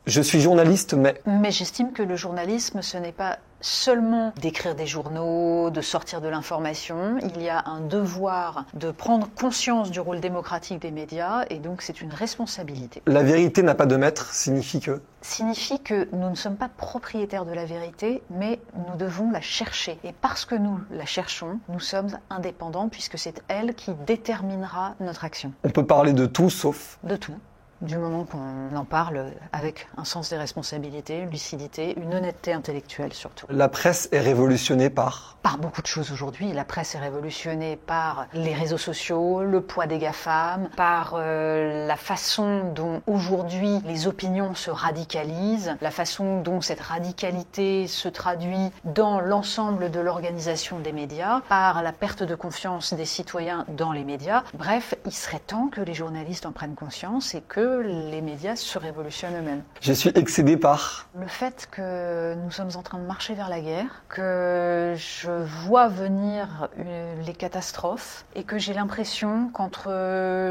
Je suis journaliste, mais... Mais j'estime que le journalisme, ce n'est pas seulement d'écrire des journaux, de sortir de l'information. Il y a un devoir de prendre conscience du rôle démocratique des médias et donc c'est une responsabilité. La vérité n'a pas de maître signifie que... Signifie que nous ne sommes pas propriétaires de la vérité, mais nous devons la chercher. Et parce que nous la cherchons, nous sommes indépendants puisque c'est elle qui déterminera notre action. On peut parler de tout sauf... De tout. Du moment qu'on en parle avec un sens des responsabilités, une lucidité, une honnêteté intellectuelle surtout. La presse est révolutionnée par... Par beaucoup de choses aujourd'hui. La presse est révolutionnée par les réseaux sociaux, le poids des GAFAM, par la façon dont aujourd'hui les opinions se radicalisent, la façon dont cette radicalité se traduit dans l'ensemble de l'organisation des médias, par la perte de confiance des citoyens dans les médias. Bref, il serait temps que les journalistes en prennent conscience et que les médias se révolutionnent eux-mêmes. Je suis excédé par... Le fait que nous sommes en train de marcher vers la guerre, que je vois venir les catastrophes et que j'ai l'impression qu'entre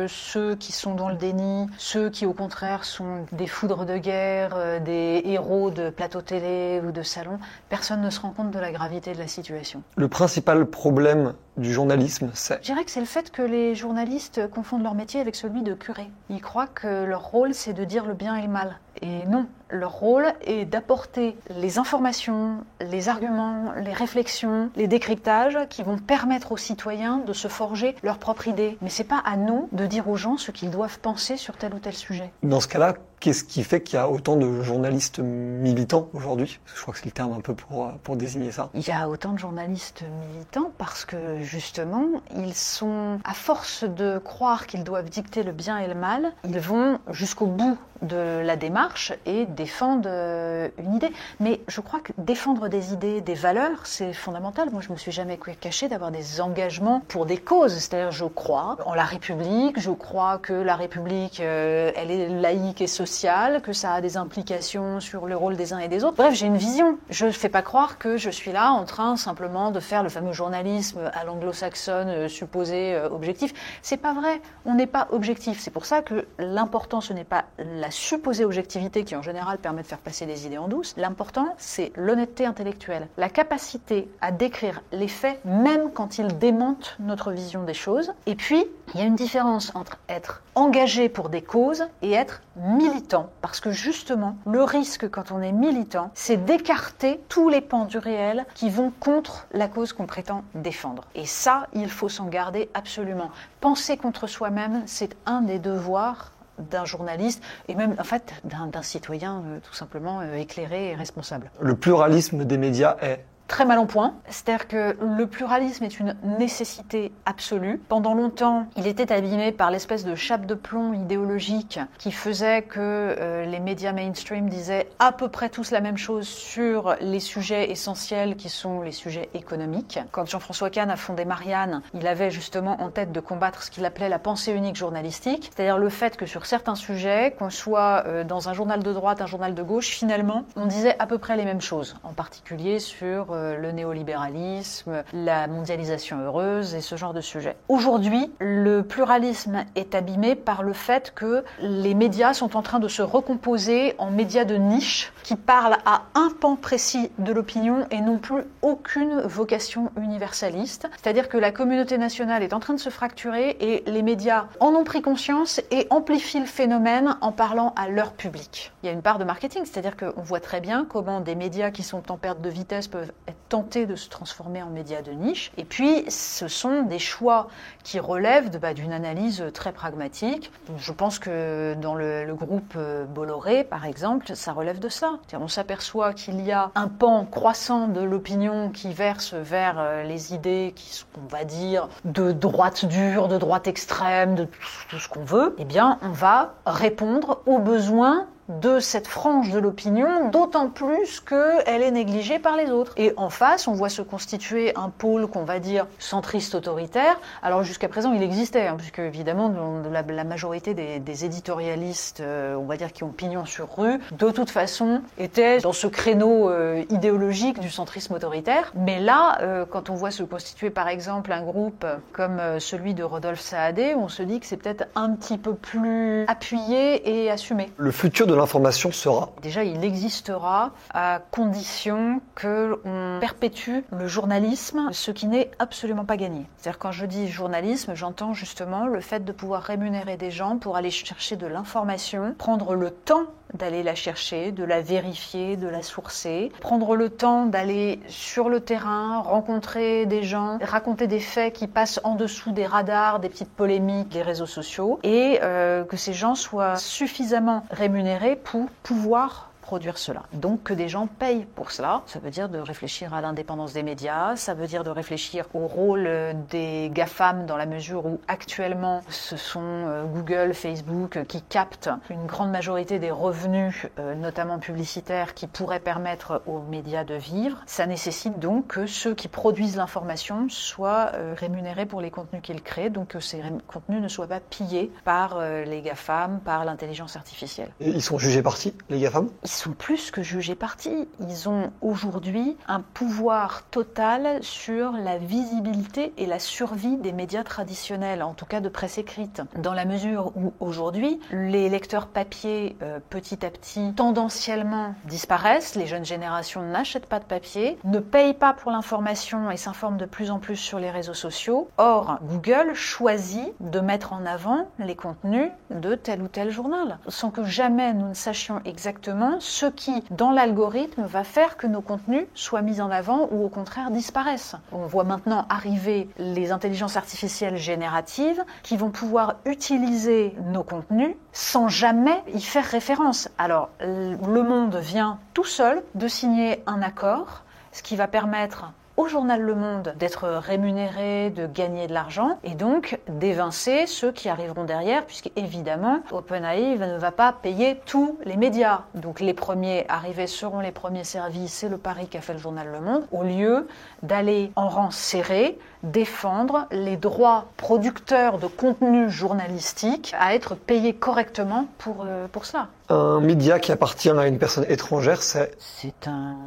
ceux qui sont dans le déni, ceux qui au contraire sont des foudres de guerre, des héros de plateau télé ou de salon, personne ne se rend compte de la gravité de la situation. Le principal problème du journalisme, c'est... Je dirais que c'est le fait que les journalistes confondent leur métier avec celui de curé. Ils croient que leur rôle, c'est de dire le bien et le mal. Et non, leur rôle est d'apporter les informations, les arguments, les réflexions, les décryptages qui vont permettre aux citoyens de se forger leur propre idée. Mais c'est pas à nous de dire aux gens ce qu'ils doivent penser sur tel ou tel sujet. Dans ce cas-là, qu'est-ce qui fait qu'il y a autant de journalistes militants aujourd'hui ? Je crois que c'est le terme un peu pour désigner ça. Il y a autant de journalistes militants parce que justement, ils sont, à force de croire qu'ils doivent dicter le bien et le mal, ils vont jusqu'au bout de la démarche et défendent une idée. Mais je crois que défendre des idées, des valeurs, c'est fondamental. Moi, je me suis jamais cachée d'avoir des engagements pour des causes. C'est-à-dire, je crois en la République, je crois que la République, elle est laïque et sociale, que ça a des implications sur le rôle des uns et des autres. Bref, j'ai une vision. Je ne fais pas croire que je suis là en train simplement de faire le fameux journalisme à l'anglo-saxonne supposé objectif. C'est pas vrai. On n'est pas objectif. C'est pour ça que l'important, ce n'est pas la supposée objectivité qui en général permet de faire passer des idées en douce. L'important, c'est l'honnêteté intellectuelle, la capacité à décrire les faits même quand ils démentent notre vision des choses. Et puis, il y a une différence entre être engagé pour des causes et être militant. Parce que justement, le risque quand on est militant, c'est d'écarter tous les pans du réel qui vont contre la cause qu'on prétend défendre. Et ça, il faut s'en garder absolument. Penser contre soi-même, c'est un des devoirs d'un journaliste et même en fait d'un citoyen tout simplement éclairé et responsable. Le pluralisme des médias est... Très mal en point, c'est-à-dire que le pluralisme est une nécessité absolue. Pendant longtemps, il était abîmé par l'espèce de chape de plomb idéologique qui faisait que les médias mainstream disaient à peu près tous la même chose sur les sujets essentiels qui sont les sujets économiques. Quand Jean-François Kahn a fondé Marianne, il avait justement en tête de combattre ce qu'il appelait la pensée unique journalistique, c'est-à-dire le fait que sur certains sujets, qu'on soit dans un journal de droite, un journal de gauche, finalement, on disait à peu près les mêmes choses, en particulier sur le néolibéralisme, la mondialisation heureuse et ce genre de sujets. Aujourd'hui, le pluralisme est abîmé par le fait que les médias sont en train de se recomposer en médias de niche qui parlent à un pan précis de l'opinion et n'ont plus aucune vocation universaliste. C'est-à-dire que la communauté nationale est en train de se fracturer et les médias en ont pris conscience et amplifient le phénomène en parlant à leur public. Il y a une part de marketing, c'est-à-dire qu'on voit très bien comment des médias qui sont en perte de vitesse peuvent être tentés de se transformer en médias de niche. Et puis, ce sont des choix qui relèvent d'une analyse très pragmatique. Je pense que dans le groupe Bolloré, par exemple, ça relève de ça. On s'aperçoit qu'il y a un pan croissant de l'opinion qui verse vers les idées qui sont, on va dire, de droite dure, de droite extrême, de tout ce qu'on veut. Eh bien, on va répondre aux besoins de cette frange de l'opinion, d'autant plus qu'elle est négligée par les autres. Et en face, on voit se constituer un pôle qu'on va dire centriste autoritaire. Alors jusqu'à présent, il existait, puisque évidemment, la majorité des éditorialistes, on va dire, qui ont pignon sur rue, de toute façon, étaient dans ce créneau idéologique du centrisme autoritaire. Mais là, quand on voit se constituer, par exemple, un groupe comme celui de Rodolphe Saadé, on se dit que c'est peut-être un petit peu plus appuyé et assumé. Le futur de l'information sera? Déjà, il existera à condition qu'on perpétue le journalisme, ce qui n'est absolument pas gagné. C'est-à-dire quand je dis journalisme, j'entends justement le fait de pouvoir rémunérer des gens pour aller chercher de l'information, prendre le temps d'aller la chercher, de la vérifier, de la sourcer, prendre le temps d'aller sur le terrain, rencontrer des gens, raconter des faits qui passent en dessous des radars, des petites polémiques des réseaux sociaux, et que ces gens soient suffisamment rémunérés pour pouvoir produire cela. Donc que des gens payent pour cela, ça veut dire de réfléchir à l'indépendance des médias, ça veut dire de réfléchir au rôle des GAFAM dans la mesure où actuellement ce sont Google, Facebook qui captent une grande majorité des revenus, notamment publicitaires, qui pourraient permettre aux médias de vivre. Ça nécessite donc que ceux qui produisent l'information soient rémunérés pour les contenus qu'ils créent, donc que ces contenus ne soient pas pillés par les GAFAM, par l'intelligence artificielle. Et ils sont jugés partis, les GAFAM? Ils sont plus que jugés partis. Ils ont aujourd'hui un pouvoir total sur la visibilité et la survie des médias traditionnels, en tout cas de presse écrite. Dans la mesure où aujourd'hui, les lecteurs papier petit à petit tendanciellement disparaissent, les jeunes générations n'achètent pas de papier, ne payent pas pour l'information et s'informent de plus en plus sur les réseaux sociaux. Or, Google choisit de mettre en avant les contenus de tel ou tel journal, sans que jamais nous ne sachions exactement ce qui, dans l'algorithme, va faire que nos contenus soient mis en avant ou au contraire disparaissent. On voit maintenant arriver les intelligences artificielles génératives qui vont pouvoir utiliser nos contenus sans jamais y faire référence. Alors, Le Monde vient tout seul de signer un accord, ce qui va permettre au journal Le Monde d'être rémunéré, de gagner de l'argent et donc d'évincer ceux qui arriveront derrière, puisque évidemment OpenAI ne va pas payer tous les médias. Donc les premiers arrivés seront les premiers servis, c'est le pari qu'a fait le journal Le Monde, au lieu d'aller en rang serré défendre les droits producteurs de contenu journalistique à être payés correctement pour cela. Un média qui appartient à une personne étrangère, C'est un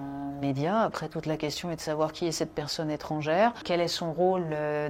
média. Après, toute la question est de savoir qui est cette personne étrangère, quel est son rôle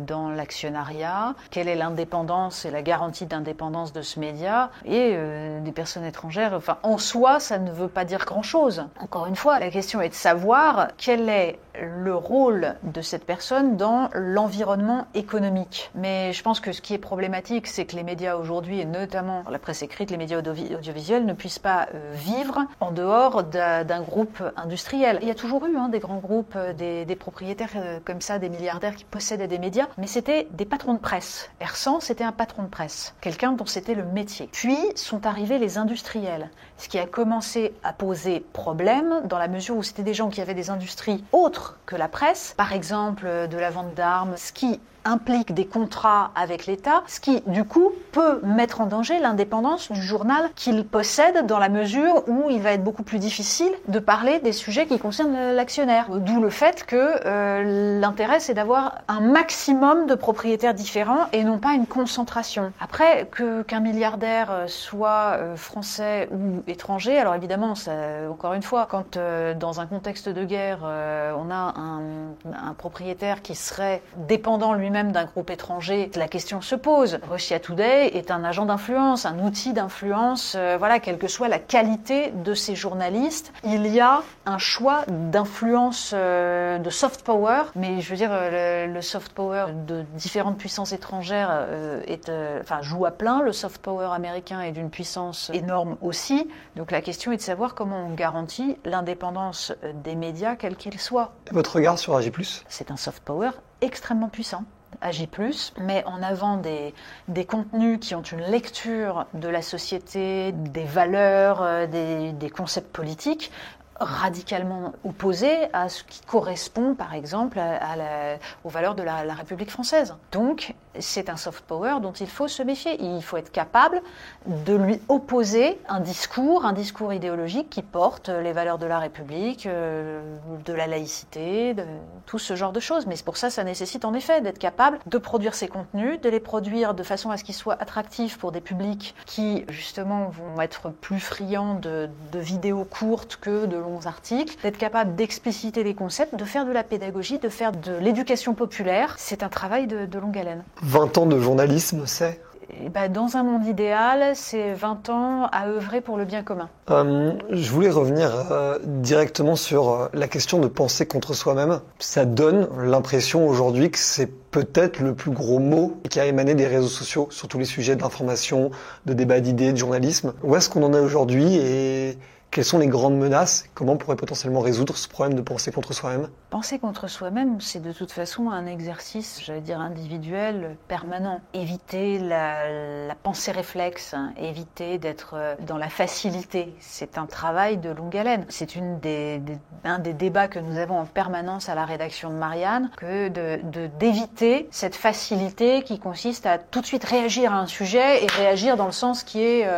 dans l'actionnariat, quelle est l'indépendance et la garantie d'indépendance de ce média. Et des personnes étrangères, enfin, en soi, ça ne veut pas dire grand-chose. Encore une fois, la question est de savoir quel est le rôle de cette personne dans l'environnement économique. Mais je pense que ce qui est problématique, c'est que les médias aujourd'hui, et notamment la presse écrite, les médias audiovisuels, ne puissent pas vivre en dehors d'un groupe industriel. Il y a toujours eu des grands groupes, des propriétaires comme ça, des milliardaires qui possédaient des médias, mais c'était des patrons de presse. Hersant, c'était un patron de presse, quelqu'un dont c'était le métier. Puis sont arrivés les industriels, ce qui a commencé à poser problème dans la mesure où c'était des gens qui avaient des industries autres que la presse, par exemple de la vente d'armes, ce qui implique des contrats avec l'État, ce qui, du coup, peut mettre en danger l'indépendance du journal qu'il possède dans la mesure où il va être beaucoup plus difficile de parler des sujets qui concernent l'actionnaire. D'où le fait que l'intérêt, c'est d'avoir un maximum de propriétaires différents et non pas une concentration. Après, qu'un milliardaire soit français ou étranger, alors évidemment, ça, encore une fois, quand dans un contexte de guerre, on a un propriétaire qui serait dépendant lui-même d'un groupe étranger, la question se pose. Russia Today est un agent d'influence, un outil d'influence, quelle que soit la qualité de ces journalistes. Il y a un choix d'influence de soft power, mais je veux dire, le soft power de différentes puissances étrangères joue à plein. Le soft power américain est d'une puissance énorme aussi. Donc la question est de savoir comment on garantit l'indépendance des médias, quelle qu'elle soit. Votre regard sur AG+? C'est un soft power extrêmement puissant. AG+, met en avant des contenus qui ont une lecture de la société, des valeurs, des concepts politiques radicalement opposés à ce qui correspond, par exemple, aux valeurs de la République française. Donc, c'est un soft power dont il faut se méfier. Il faut être capable de lui opposer un discours idéologique qui porte les valeurs de la République, de la laïcité, de tout ce genre de choses. Mais pour ça, ça nécessite en effet d'être capable de produire ces contenus, de les produire de façon à ce qu'ils soient attractifs pour des publics qui, justement, vont être plus friands de vidéos courtes que de longs articles, d'être capable d'expliciter les concepts, de faire de la pédagogie, de faire de l'éducation populaire. C'est un travail de longue haleine. 20 ans de journalisme, c'est Dans un monde idéal, c'est 20 ans à œuvrer pour le bien commun. Je voulais revenir directement sur la question de penser contre soi-même. Ça donne l'impression aujourd'hui que c'est peut-être le plus gros mot qui a émané des réseaux sociaux sur tous les sujets d'information, de débat d'idées, de journalisme. Où est-ce qu'on en est aujourd'hui et quelles sont les grandes menaces? Comment on pourrait potentiellement résoudre ce problème de penser contre soi-même? Penser contre soi-même, c'est de toute façon un exercice, j'allais dire individuel, permanent. Éviter la pensée réflexe, éviter d'être dans la facilité, c'est un travail de longue haleine. C'est un des débats que nous avons en permanence à la rédaction de Marianne, que d'éviter cette facilité qui consiste à tout de suite réagir à un sujet et réagir dans le sens qui est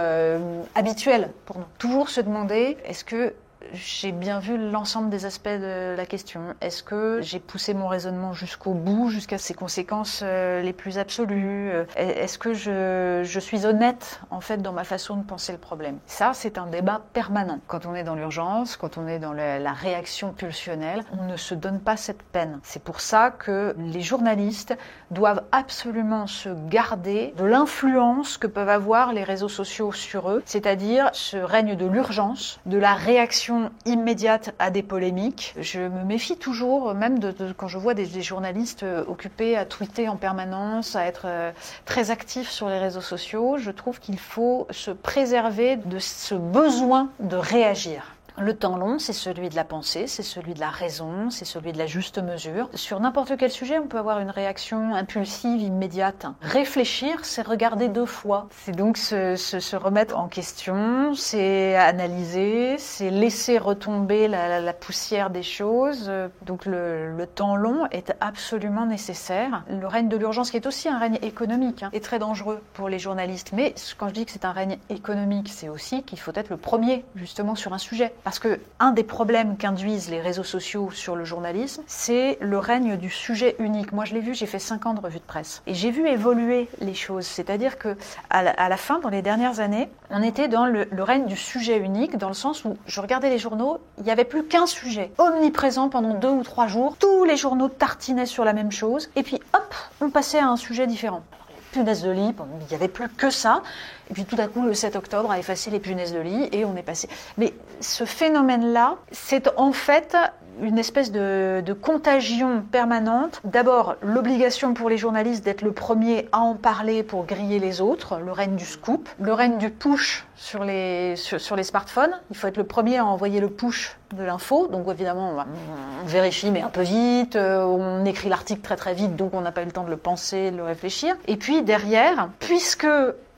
habituel pour nous. Toujours se demander, est-ce que j'ai bien vu l'ensemble des aspects de la question? Est-ce que j'ai poussé mon raisonnement jusqu'au bout, jusqu'à ses conséquences les plus absolues? Est-ce que je suis honnête, en fait, dans ma façon de penser le problème? Ça, c'est un débat permanent. Quand on est dans l'urgence, quand on est dans la réaction pulsionnelle, on ne se donne pas cette peine. C'est pour ça que les journalistes doivent absolument se garder de l'influence que peuvent avoir les réseaux sociaux sur eux, c'est-à-dire ce règne de l'urgence, de la réaction immédiate à des polémiques. Je me méfie toujours, même quand je vois des journalistes occupés à tweeter en permanence, à être très actifs sur les réseaux sociaux. Je trouve qu'il faut se préserver de ce besoin de réagir. Le temps long, c'est celui de la pensée, c'est celui de la raison, c'est celui de la juste mesure. Sur n'importe quel sujet, on peut avoir une réaction impulsive, immédiate. Réfléchir, c'est regarder 2 fois. C'est donc se remettre en question, c'est analyser, c'est laisser retomber la poussière des choses. Donc le temps long est absolument nécessaire. Le règne de l'urgence, qui est aussi un règne économique, est très dangereux pour les journalistes. Mais quand je dis que c'est un règne économique, c'est aussi qu'il faut être le premier, justement, sur un sujet. Parce que un des problèmes qu'induisent les réseaux sociaux sur le journalisme, c'est le règne du sujet unique. Moi, je l'ai vu, j'ai fait 5 ans de revue de presse. Et j'ai vu évoluer les choses. C'est-à-dire que à la fin, dans les dernières années, on était dans le règne du sujet unique, dans le sens où je regardais les journaux, il n'y avait plus qu'un sujet omniprésent pendant 2 ou 3 jours. Tous les journaux tartinaient sur la même chose. Et puis, hop, on passait à un sujet différent. Punaises de lit, il n'y avait plus que ça. Et puis tout à coup, le 7 octobre a effacé les punaises de lit et on est passé. Mais ce phénomène-là, c'est en fait une espèce de contagion permanente. D'abord, l'obligation pour les journalistes d'être le premier à en parler pour griller les autres, le règne du scoop, le règne du push sur les smartphones. Il faut être le premier à envoyer le push de l'info. Donc évidemment, on vérifie, mais un peu vite. On écrit l'article très très vite, donc on n'a pas eu le temps de le penser, de le réfléchir. Et puis derrière, puisque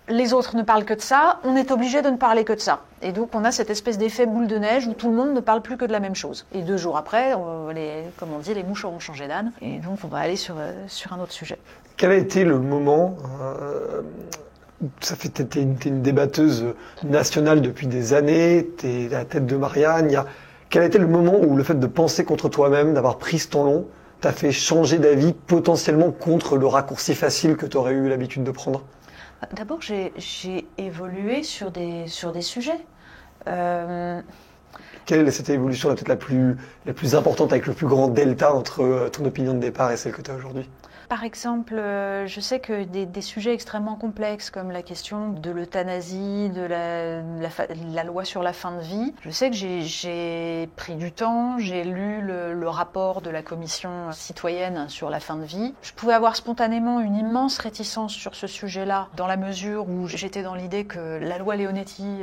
les autres ne parlent que de ça, on est obligé de ne parler que de ça. Et donc on a cette espèce d'effet boule de neige où tout le monde ne parle plus que de la même chose. Et 2 jours après, comme on dit, les mouches auront changé d'âne. Et donc on va aller sur un autre sujet. Quel a été le moment ça fait t'es une débatteuse nationale depuis des années, t'es à la tête de Marianne. Quel a été le moment où le fait de penser contre toi-même, d'avoir pris ce temps long, t'a fait changer d'avis potentiellement contre le raccourci facile que tu aurais eu l'habitude de prendre? D'abord, j'ai évolué sur des sujets. Quelle est cette évolution peut-être la plus importante, avec le plus grand delta entre ton opinion de départ et celle que tu as aujourd'hui? Par exemple, je sais que des sujets extrêmement complexes comme la question de l'euthanasie, de la loi sur la fin de vie, je sais que j'ai pris du temps, j'ai lu le rapport de la commission citoyenne sur la fin de vie. Je pouvais avoir spontanément une immense réticence sur ce sujet-là, dans la mesure où j'étais dans l'idée que la loi Leonetti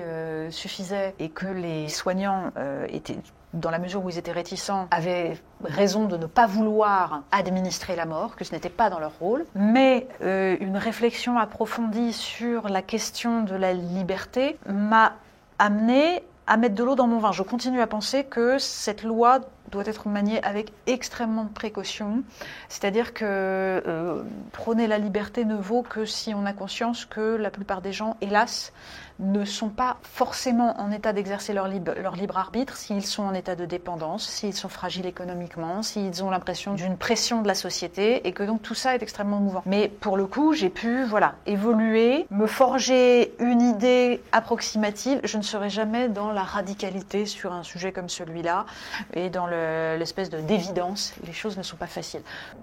suffisait et que les soignants étaient, dans la mesure où ils étaient réticents, avaient raison de ne pas vouloir administrer la mort, que ce n'était pas dans leur rôle. Mais une réflexion approfondie sur la question de la liberté m'a amené à mettre de l'eau dans mon vin. Je continue à penser que cette loi doit être maniée avec extrêmement de précaution. C'est-à-dire que prôner la liberté ne vaut que si on a conscience que la plupart des gens, hélas, ne sont pas forcément en état d'exercer leur libre arbitre s'ils sont en état de dépendance, s'ils sont fragiles économiquement, s'ils ont l'impression d'une pression de la société, et que donc tout ça est extrêmement mouvant. Mais pour le coup, j'ai pu évoluer, me forger une idée approximative. Je ne serai jamais dans la radicalité sur un sujet comme celui-là et dans l'espèce d'évidence. Les choses ne sont pas faciles.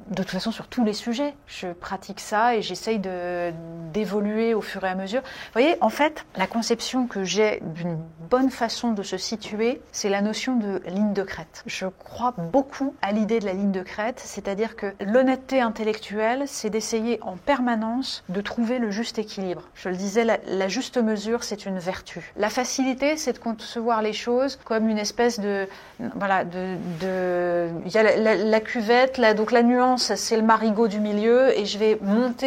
De toute façon, sur tous les sujets, je pratique ça et j'essaye d'évoluer au fur et à mesure. Vous voyez, en fait, la conception que j'ai d'une bonne façon de se situer, c'est la notion de ligne de crête. Je crois beaucoup à l'idée de la ligne de crête, c'est-à-dire que l'honnêteté intellectuelle, c'est d'essayer en permanence de trouver le juste équilibre. Je le disais, la juste mesure, c'est une vertu. La facilité, c'est de concevoir les choses comme une espèce il y a la cuvette, donc la nuance, c'est le marigot du milieu, et je vais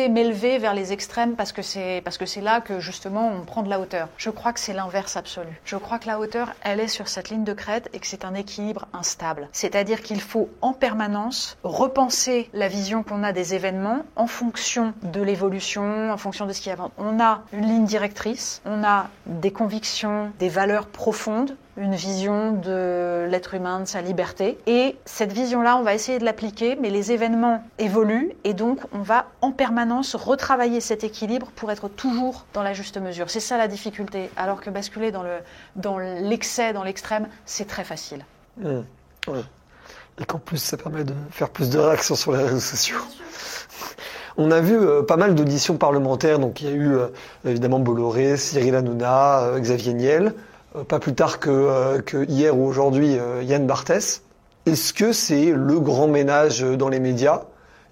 m'élever vers les extrêmes parce que c'est là que justement on prend de la hauteur. Je crois que c'est l'inverse absolu. Je crois que la hauteur, elle est sur cette ligne de crête et que c'est un équilibre instable. C'est-à-dire qu'il faut en permanence repenser la vision qu'on a des événements en fonction de l'évolution, en fonction de ce qui avance. On a une ligne directrice, on a des convictions, des valeurs profondes, une vision de l'être humain, de sa liberté. Et cette vision-là, on va essayer de l'appliquer, mais les événements évoluent et donc on va en permanence retravailler cet équilibre pour être toujours dans la juste mesure. C'est ça la difficulté, alors que basculer dans l'excès, dans l'extrême, c'est très facile. Ouais. Et qu'en plus, ça permet de faire plus de réactions sur les réseaux sociaux. On a vu pas mal d'auditions parlementaires, donc il y a eu évidemment Bolloré, Cyril Hanouna, Xavier Niel. Pas plus tard que hier ou aujourd'hui, Yann Barthès. Est-ce que c'est le grand ménage dans les médias ?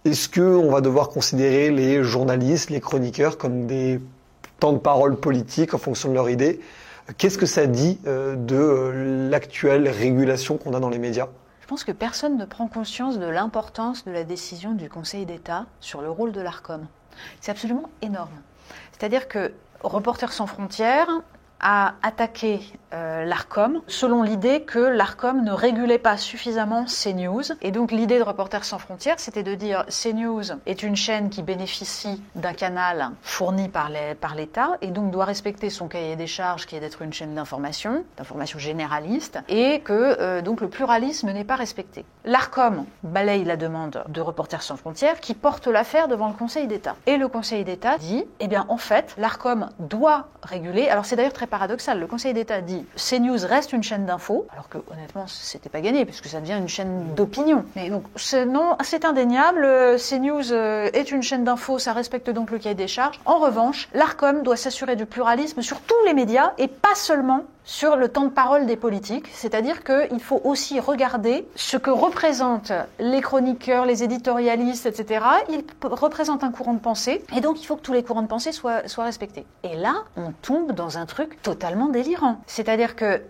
Est-ce qu'on va devoir considérer les journalistes, les chroniqueurs comme des temps de parole politiques en fonction de leur idée ? Qu'est-ce que ça dit de l'actuelle régulation qu'on a dans les médias ? Je pense que personne ne prend conscience de l'importance de la décision du Conseil d'État sur le rôle de l'Arcom. C'est absolument énorme. C'est-à-dire que Reporters sans frontières a attaqué l'Arcom selon l'idée que l'Arcom ne régulait pas suffisamment CNews. Et donc l'idée de Reporters sans frontières, c'était de dire CNews est une chaîne qui bénéficie d'un canal fourni par l'État et donc doit respecter son cahier des charges qui est d'être une chaîne d'information généraliste, et que donc le pluralisme n'est pas respecté. L'Arcom balaye la demande de Reporters sans frontières qui porte l'affaire devant le Conseil d'État. Et le Conseil d'État dit, eh bien en fait, l'Arcom doit réguler. Alors c'est d'ailleurs très paradoxal, le Conseil d'État dit CNews reste une chaîne d'info, alors que honnêtement c'était pas gagné puisque ça devient une chaîne d'opinion. Mais donc c'est indéniable, CNews est une chaîne d'info, ça respecte donc le cahier des charges. En revanche, l'Arcom doit s'assurer du pluralisme sur tous les médias et pas seulement sur le temps de parole des politiques, c'est-à-dire qu'il faut aussi regarder ce que représentent les chroniqueurs, les éditorialistes, etc. Ils représentent un courant de pensée, et donc il faut que tous les courants de pensée soient respectés. Et là, on tombe dans un truc totalement délirant. C'est-à-dire que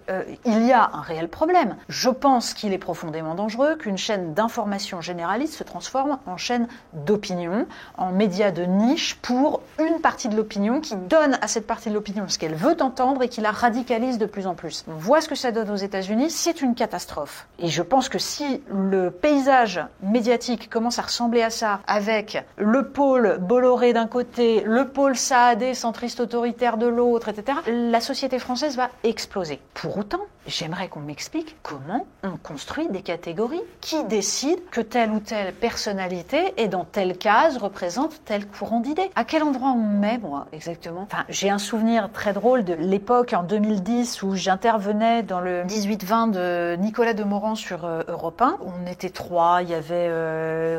il y a un réel problème. Je pense qu'il est profondément dangereux qu'une chaîne d'information généraliste se transforme en chaîne d'opinion, en média de niche pour une partie de l'opinion qui donne à cette partie de l'opinion ce qu'elle veut entendre et qui la radicalise de plus en plus. On voit ce que ça donne aux États-Unis, c'est une catastrophe. Et je pense que si le paysage médiatique commence à ressembler à ça, avec le pôle Bolloré d'un côté, le pôle Saadé centriste autoritaire de l'autre, etc., la société française va exploser. Pour autant, j'aimerais qu'on m'explique comment on construit des catégories. Qui décide que telle ou telle personnalité est dans telle case, représente tel courant d'idées? À quel endroit on me met, moi, exactement? Enfin, j'ai un souvenir très drôle de l'époque, en 2010, où j'intervenais dans le 18-20 de Nicolas Demorand sur Europe 1. On était trois, il y avait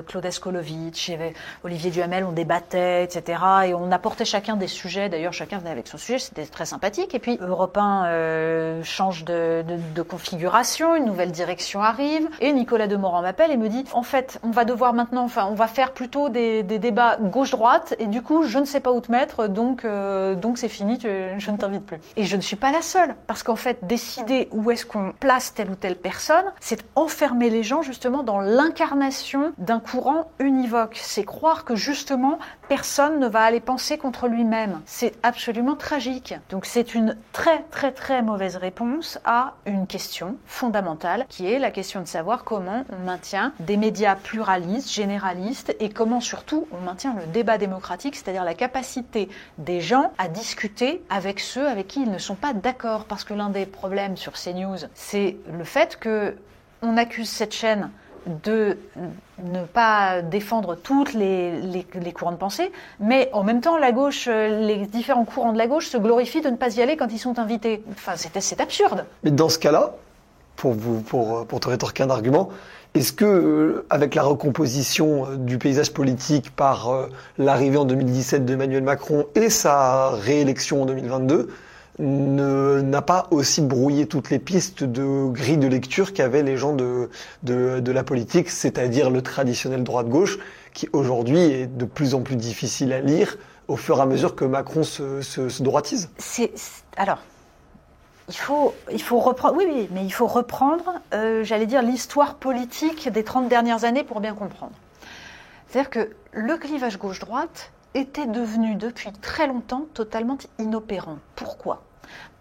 Claude Escolovitch, il y avait Olivier Duhamel, on débattait, etc. Et on apportait chacun des sujets, d'ailleurs chacun venait avec son sujet, c'était très sympathique. Et puis Europe 1 change de configuration, une nouvelle direction arrive, et Nicolas Demorand m'appelle et me dit, en fait, on va devoir maintenant, on va faire plutôt des débats gauche-droite, et du coup, je ne sais pas où te mettre, donc c'est fini, je ne t'invite plus. Et je ne suis pas la seule, parce qu'en fait, décider où est-ce qu'on place telle ou telle personne, c'est enfermer les gens justement dans l'incarnation d'un courant univoque. C'est croire que justement, personne ne va aller penser contre lui-même. C'est absolument tragique. Donc c'est une très très très mauvaise réponse à a une question fondamentale qui est la question de savoir comment on maintient des médias pluralistes, généralistes et comment surtout on maintient le débat démocratique, c'est-à-dire la capacité des gens à discuter avec ceux avec qui ils ne sont pas d'accord. Parce que l'un des problèmes sur CNews, c'est le fait qu'on accuse cette chaîne de ne pas défendre toutes les courants de pensée, mais en même temps, la gauche, les différents courants de la gauche se glorifient de ne pas y aller quand ils sont invités. Enfin, c'est absurde. Mais dans ce cas-là, pour te rétorquer un argument, est-ce que, avec la recomposition du paysage politique par l'arrivée en 2017 d'Emmanuel Macron et sa réélection en 2022, n'a pas aussi brouillé toutes les pistes de grille de lecture qu'avaient les gens de la politique, c'est-à-dire le traditionnel droite-gauche, qui aujourd'hui est de plus en plus difficile à lire au fur et à mesure que Macron se droitise. Alors, il faut reprendre, oui, mais il faut reprendre, j'allais dire, l'histoire politique des 30 dernières années pour bien comprendre. C'est-à-dire que le clivage gauche-droite était devenu depuis très longtemps totalement inopérant. Pourquoi ?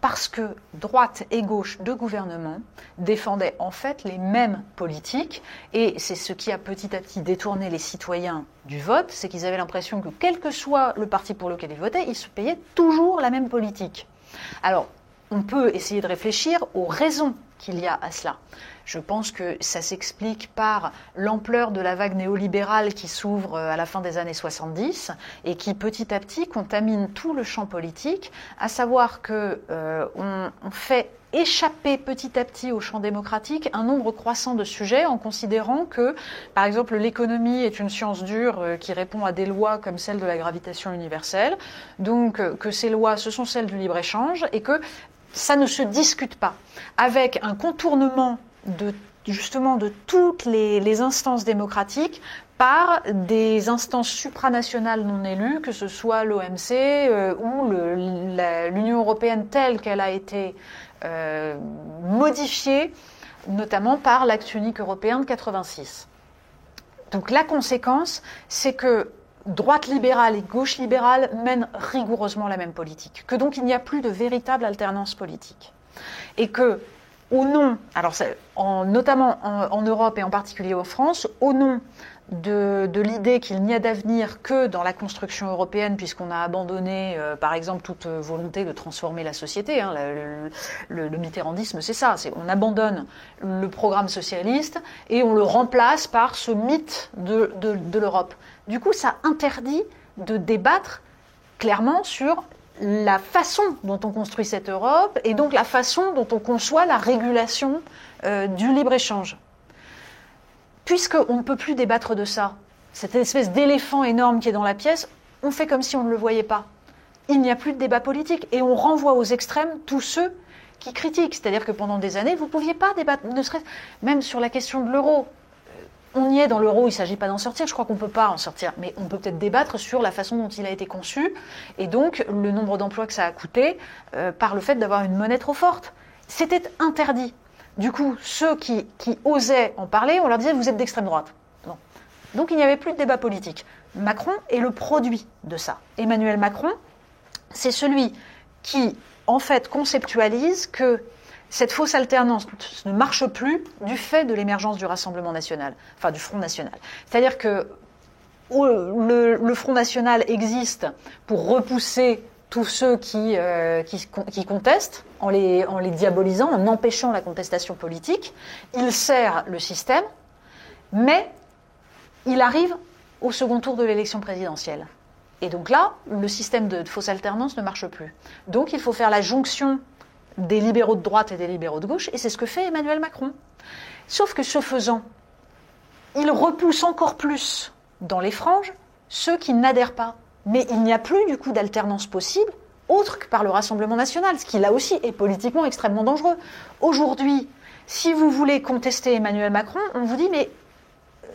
Parce que droite et gauche de gouvernement défendaient en fait les mêmes politiques, et c'est ce qui a petit à petit détourné les citoyens du vote, c'est qu'ils avaient l'impression que quel que soit le parti pour lequel ils votaient, ils se payaient toujours la même politique. Alors, on peut essayer de réfléchir aux raisons qu'il y a à cela. Je pense que ça s'explique par l'ampleur de la vague néolibérale qui s'ouvre à la fin des années 70 et qui petit à petit contamine tout le champ politique, à savoir que on fait échapper petit à petit au champ démocratique un nombre croissant de sujets en considérant que, par exemple, l'économie est une science dure qui répond à des lois comme celle de la gravitation universelle, donc que ces lois, ce sont celles du libre-échange et que ça ne se discute pas, avec un contournement justement de toutes les instances démocratiques par des instances supranationales non élues, que ce soit l'OMC ou l'Union européenne telle qu'elle a été modifiée, notamment par l'acte unique européen de 86. Donc la conséquence, c'est que droite libérale et gauche libérale mènent rigoureusement la même politique, que donc il n'y a plus de véritable alternance politique. Et que, au nom, alors notamment en Europe et en particulier en France, au nom de l'idée qu'il n'y a d'avenir que dans la construction européenne, puisqu'on a abandonné, par exemple, toute volonté de transformer la société. Hein, le mitterrandisme, c'est ça. On abandonne le programme socialiste et on le remplace par ce mythe de l'Europe. Du coup, ça interdit de débattre clairement sur la façon dont on construit cette Europe et donc la façon dont on conçoit la régulation du libre-échange. Puisqu'on ne peut plus débattre de ça, cette espèce d'éléphant énorme qui est dans la pièce, on fait comme si on ne le voyait pas. Il n'y a plus de débat politique et on renvoie aux extrêmes tous ceux qui critiquent. C'est-à-dire que pendant des années, vous ne pouviez pas débattre, ne serait-ce même sur la question de l'euro. On y est dans l'euro, il ne s'agit pas d'en sortir, je crois qu'on ne peut pas en sortir, mais on peut peut-être débattre sur la façon dont il a été conçu et donc le nombre d'emplois que ça a coûté par le fait d'avoir une monnaie trop forte. C'était interdit. Du coup, ceux qui osaient en parler, on leur disait « vous êtes d'extrême droite ». Non. Donc il n'y avait plus de débat politique. Macron est le produit de ça. Emmanuel Macron, c'est celui qui, en fait, conceptualise que cette fausse alternance ne marche plus du fait de l'émergence du Rassemblement national, enfin du Front national. C'est-à-dire que le Front national existe pour repousser tous ceux qui contestent, en les diabolisant, en empêchant la contestation politique. Il sert le système, mais il arrive au second tour de l'élection présidentielle. Et donc là, le système de fausse alternance ne marche plus. Donc il faut faire la jonction des libéraux de droite et des libéraux de gauche, et c'est ce que fait Emmanuel Macron. Sauf que ce faisant, il repousse encore plus dans les franges ceux qui n'adhèrent pas. Mais il n'y a plus du coup d'alternance possible autre que par le Rassemblement national, ce qui là aussi est politiquement extrêmement dangereux. Aujourd'hui, si vous voulez contester Emmanuel Macron, on vous dit mais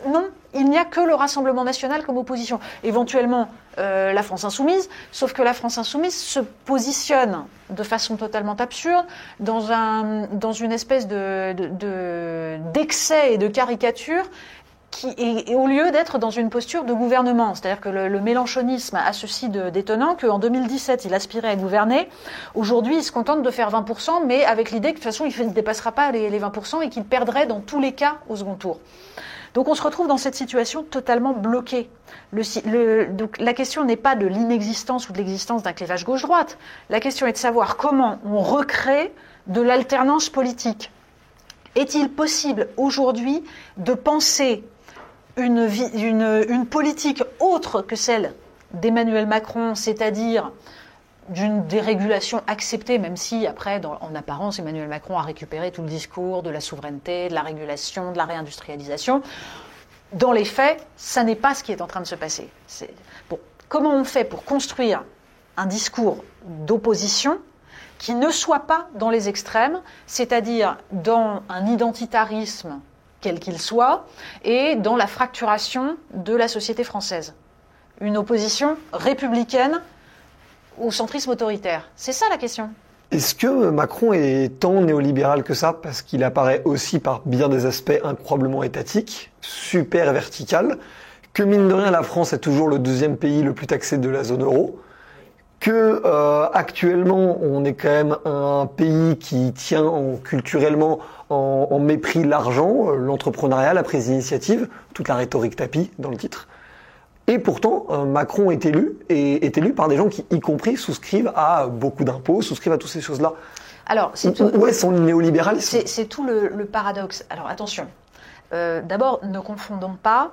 non, il n'y a que le Rassemblement national comme opposition. Éventuellement la France insoumise, sauf que la France insoumise se positionne de façon totalement absurde dans une espèce d'excès et de caricature et au lieu d'être dans une posture de gouvernement. C'est-à-dire que le mélenchonisme a ceci d'étonnant qu'en 2017, il aspirait à gouverner. Aujourd'hui, il se contente de faire 20%, mais avec l'idée que de toute façon, il ne dépassera pas les 20% et qu'il perdrait dans tous les cas au second tour. Donc on se retrouve dans cette situation totalement bloquée. Donc la question n'est pas de l'inexistence ou de l'existence d'un clivage gauche-droite. La question est de savoir comment on recrée de l'alternance politique. Est-il possible aujourd'hui de penser une politique autre que celle d'Emmanuel Macron, c'est-à-dire d'une dérégulation acceptée, même si après, en apparence, Emmanuel Macron a récupéré tout le discours de la souveraineté, de la régulation, de la réindustrialisation. Dans les faits, ça n'est pas ce qui est en train de se passer. Bon, comment on fait pour construire un discours d'opposition qui ne soit pas dans les extrêmes, c'est-à-dire dans un identitarisme quel qu'il soit, et dans la fracturation de la société française. Une opposition républicaine au centrisme autoritaire. C'est ça la question. Est-ce que Macron est tant néolibéral que ça, parce qu'il apparaît aussi par bien des aspects incroyablement étatiques, super vertical, que mine de rien la France est toujours le deuxième pays le plus taxé de la zone euro, que actuellement on est quand même un pays qui tient culturellement en mépris l'argent, l'entrepreneuriat, la prise d'initiative, toute la rhétorique tapis dans le titre. Et pourtant, Macron est élu par des gens qui, y compris, souscrivent à beaucoup d'impôts, souscrivent à toutes ces choses-là. Alors, où est son néolibéralisme ? C'est tout le paradoxe. Alors attention, d'abord ne confondons pas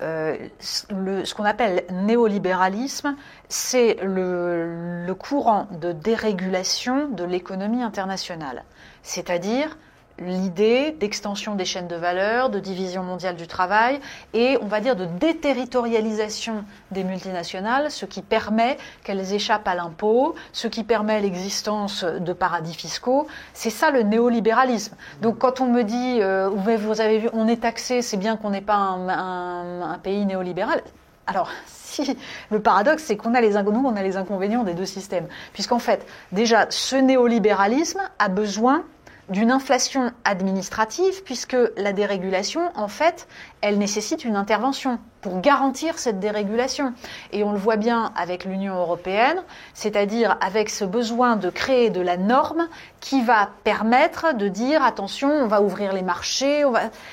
ce qu'on appelle néolibéralisme, c'est le courant de dérégulation de l'économie internationale, c'est-à-dire l'idée d'extension des chaînes de valeur, de division mondiale du travail et, on va dire, de déterritorialisation des multinationales, ce qui permet qu'elles échappent à l'impôt, ce qui permet l'existence de paradis fiscaux. C'est ça le néolibéralisme. Donc quand on me dit, vous avez vu, on est taxé, c'est bien qu'on n'ait pas un pays néolibéral. Alors, si le paradoxe, c'est qu'on a les inconvénients des deux systèmes. Puisqu'en fait, déjà, ce néolibéralisme a besoin d'une inflation administrative, puisque la dérégulation, en fait, elle nécessite une intervention pour garantir cette dérégulation. Et on le voit bien avec l'Union européenne, c'est-à-dire avec ce besoin de créer de la norme qui va permettre de dire, attention, on va ouvrir les marchés,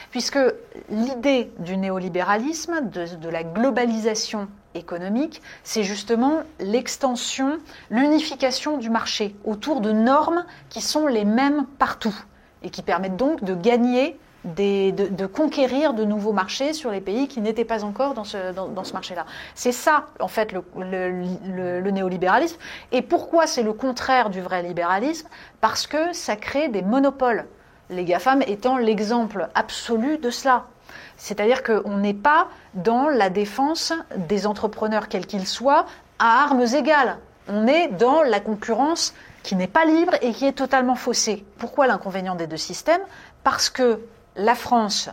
puisque l'idée du néolibéralisme, de la globalisation économique, c'est justement l'extension, l'unification du marché autour de normes qui sont les mêmes partout et qui permettent donc de gagner, de conquérir de nouveaux marchés sur les pays qui n'étaient pas encore dans ce marché-là. C'est ça, en fait, le néolibéralisme. Et pourquoi c'est le contraire du vrai libéralisme ? Parce que ça crée des monopoles, les GAFAM étant l'exemple absolu de cela. C'est-à-dire qu'on n'est pas dans la défense des entrepreneurs, quels qu'ils soient, à armes égales. On est dans la concurrence qui n'est pas libre et qui est totalement faussée. Pourquoi l'inconvénient des deux systèmes ? Parce que la France,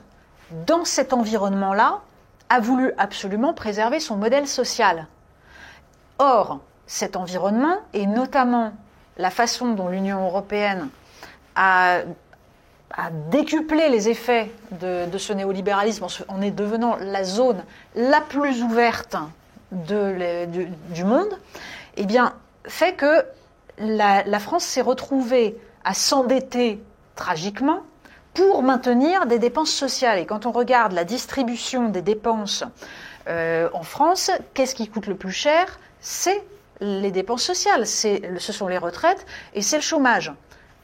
dans cet environnement-là, a voulu absolument préserver son modèle social. Or, cet environnement, et notamment la façon dont l'Union européenne a décuplé les effets de ce néolibéralisme en est devenant la zone la plus ouverte du monde, eh bien, fait que la France s'est retrouvée à s'endetter tragiquement pour maintenir des dépenses sociales. Et quand on regarde la distribution des dépenses en France, qu'est-ce qui coûte le plus cher ? C'est les dépenses sociales, ce sont les retraites et c'est le chômage.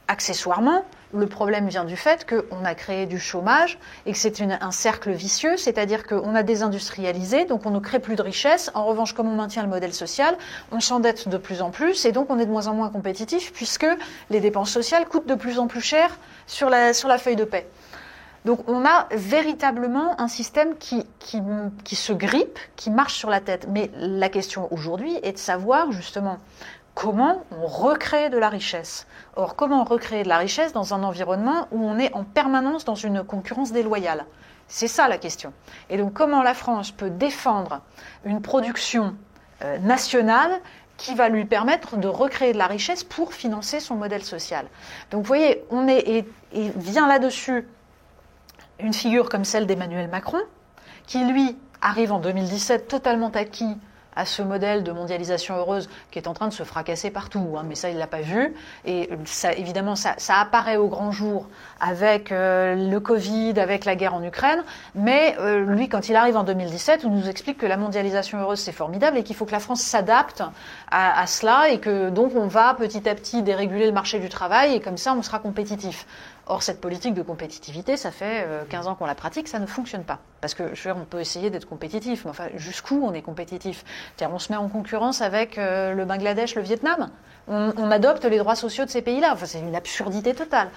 Accessoirement, le problème vient du fait qu'on a créé du chômage et que c'est un cercle vicieux, c'est-à-dire qu'on a désindustrialisé, donc on ne crée plus de richesse. En revanche, comme on maintient le modèle social, on s'endette de plus en plus et donc on est de moins en moins compétitif puisque les dépenses sociales coûtent de plus en plus cher sur la feuille de paie. Donc on a véritablement un système qui se grippe, qui marche sur la tête. Mais la question aujourd'hui est de savoir justement comment on recrée de la richesse. Or, comment recréer de la richesse dans un environnement où on est en permanence dans une concurrence déloyale ? C'est ça la question. Et donc, comment la France peut défendre une production nationale qui va lui permettre de recréer de la richesse pour financer son modèle social ? Donc, vous voyez, et vient là-dessus une figure comme celle d'Emmanuel Macron, qui lui arrive en 2017 totalement acquis à ce modèle de mondialisation heureuse qui est en train de se fracasser partout, mais ça il l'a pas vu, et ça évidemment ça apparaît au grand jour avec le Covid, avec la guerre en Ukraine, mais lui quand il arrive en 2017, il nous explique que la mondialisation heureuse c'est formidable et qu'il faut que la France s'adapte à cela et que donc on va petit à petit déréguler le marché du travail et comme ça on sera compétitif. Or, cette politique de compétitivité, ça fait 15 ans qu'on la pratique, ça ne fonctionne pas. Parce que, je veux dire, on peut essayer d'être compétitif, mais enfin, jusqu'où on est compétitif? C'est-à-dire, on se met en concurrence avec le Bangladesh, le Vietnam. On adopte les droits sociaux de ces pays-là. Enfin, c'est une absurdité totale.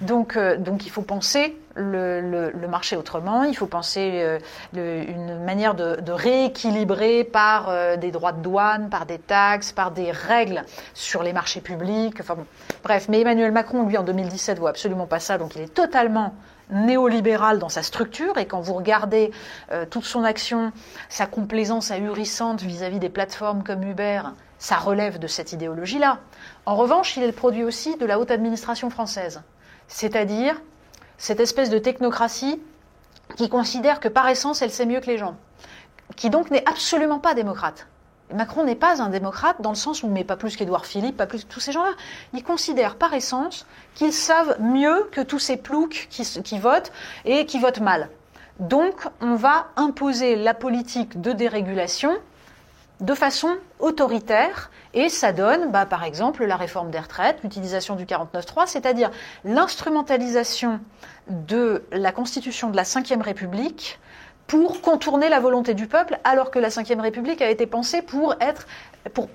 Donc il faut penser le marché autrement. Il faut penser une manière de rééquilibrer par des droits de douane, par des taxes, par des règles sur les marchés publics. Enfin bon, bref. Mais Emmanuel Macron, lui, en 2017, voit absolument pas ça. Donc il est totalement néolibéral dans sa structure, et quand vous regardez toute son action, sa complaisance ahurissante vis-à-vis des plateformes comme Uber, ça relève de cette idéologie-là. En revanche, il est le produit aussi de la haute administration française, c'est-à-dire cette espèce de technocratie qui considère que par essence, elle sait mieux que les gens, qui donc n'est absolument pas démocrate. Macron n'est pas un démocrate dans le sens où, mais pas plus qu'Édouard Philippe, pas plus que tous ces gens-là. Ils considèrent par essence qu'ils savent mieux que tous ces ploucs qui votent et qui votent mal. Donc, on va imposer la politique de dérégulation de façon autoritaire, et ça donne, par exemple, la réforme des retraites, l'utilisation du 49.3, c'est-à-dire l'instrumentalisation de la Constitution de la Ve République pour contourner la volonté du peuple, alors que la Ve République a été pensée pour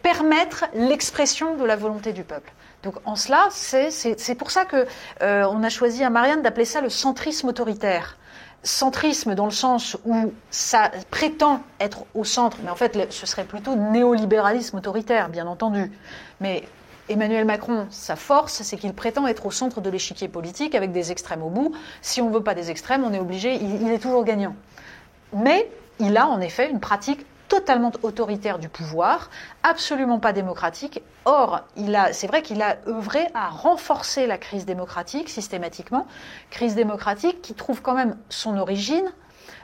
permettre l'expression de la volonté du peuple. Donc en cela, c'est pour ça que on a choisi à Marianne d'appeler ça le centrisme autoritaire. Centrisme dans le sens où ça prétend être au centre, mais en fait ce serait plutôt néolibéralisme autoritaire, bien entendu. Mais Emmanuel Macron, sa force, c'est qu'il prétend être au centre de l'échiquier politique avec des extrêmes au bout. Si on ne veut pas des extrêmes, on est obligé, il est toujours gagnant. Mais il a en effet une pratique totalement autoritaire du pouvoir, absolument pas démocratique. Or, c'est vrai qu'il a œuvré à renforcer la crise démocratique systématiquement, crise démocratique qui trouve quand même son origine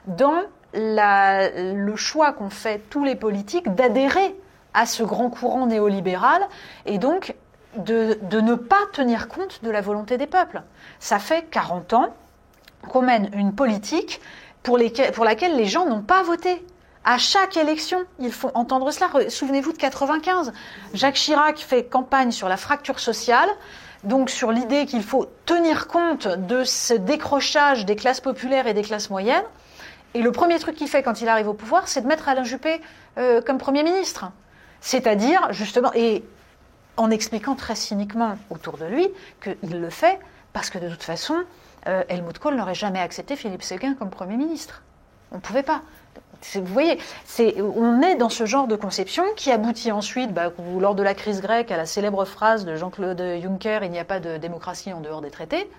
dans le choix qu'ont fait tous les politiques d'adhérer à ce grand courant néolibéral et donc de ne pas tenir compte de la volonté des peuples. Ça fait 40 ans qu'on mène une politique pour laquelle les gens n'ont pas voté. À chaque élection, ils font entendre cela. Souvenez-vous de 95. Jacques Chirac fait campagne sur la fracture sociale, donc sur l'idée qu'il faut tenir compte de ce décrochage des classes populaires et des classes moyennes. Et le premier truc qu'il fait quand il arrive au pouvoir, c'est de mettre Alain Juppé comme Premier ministre. C'est-à-dire, justement, et en expliquant très cyniquement autour de lui qu'il le fait parce que de toute façon, Helmut Kohl n'aurait jamais accepté Philippe Séguin comme Premier ministre. On ne pouvait pas. Vous voyez, on est dans ce genre de conception qui aboutit ensuite, lors de la crise grecque, à la célèbre phrase de Jean-Claude Juncker, il n'y a pas de démocratie en dehors des traités.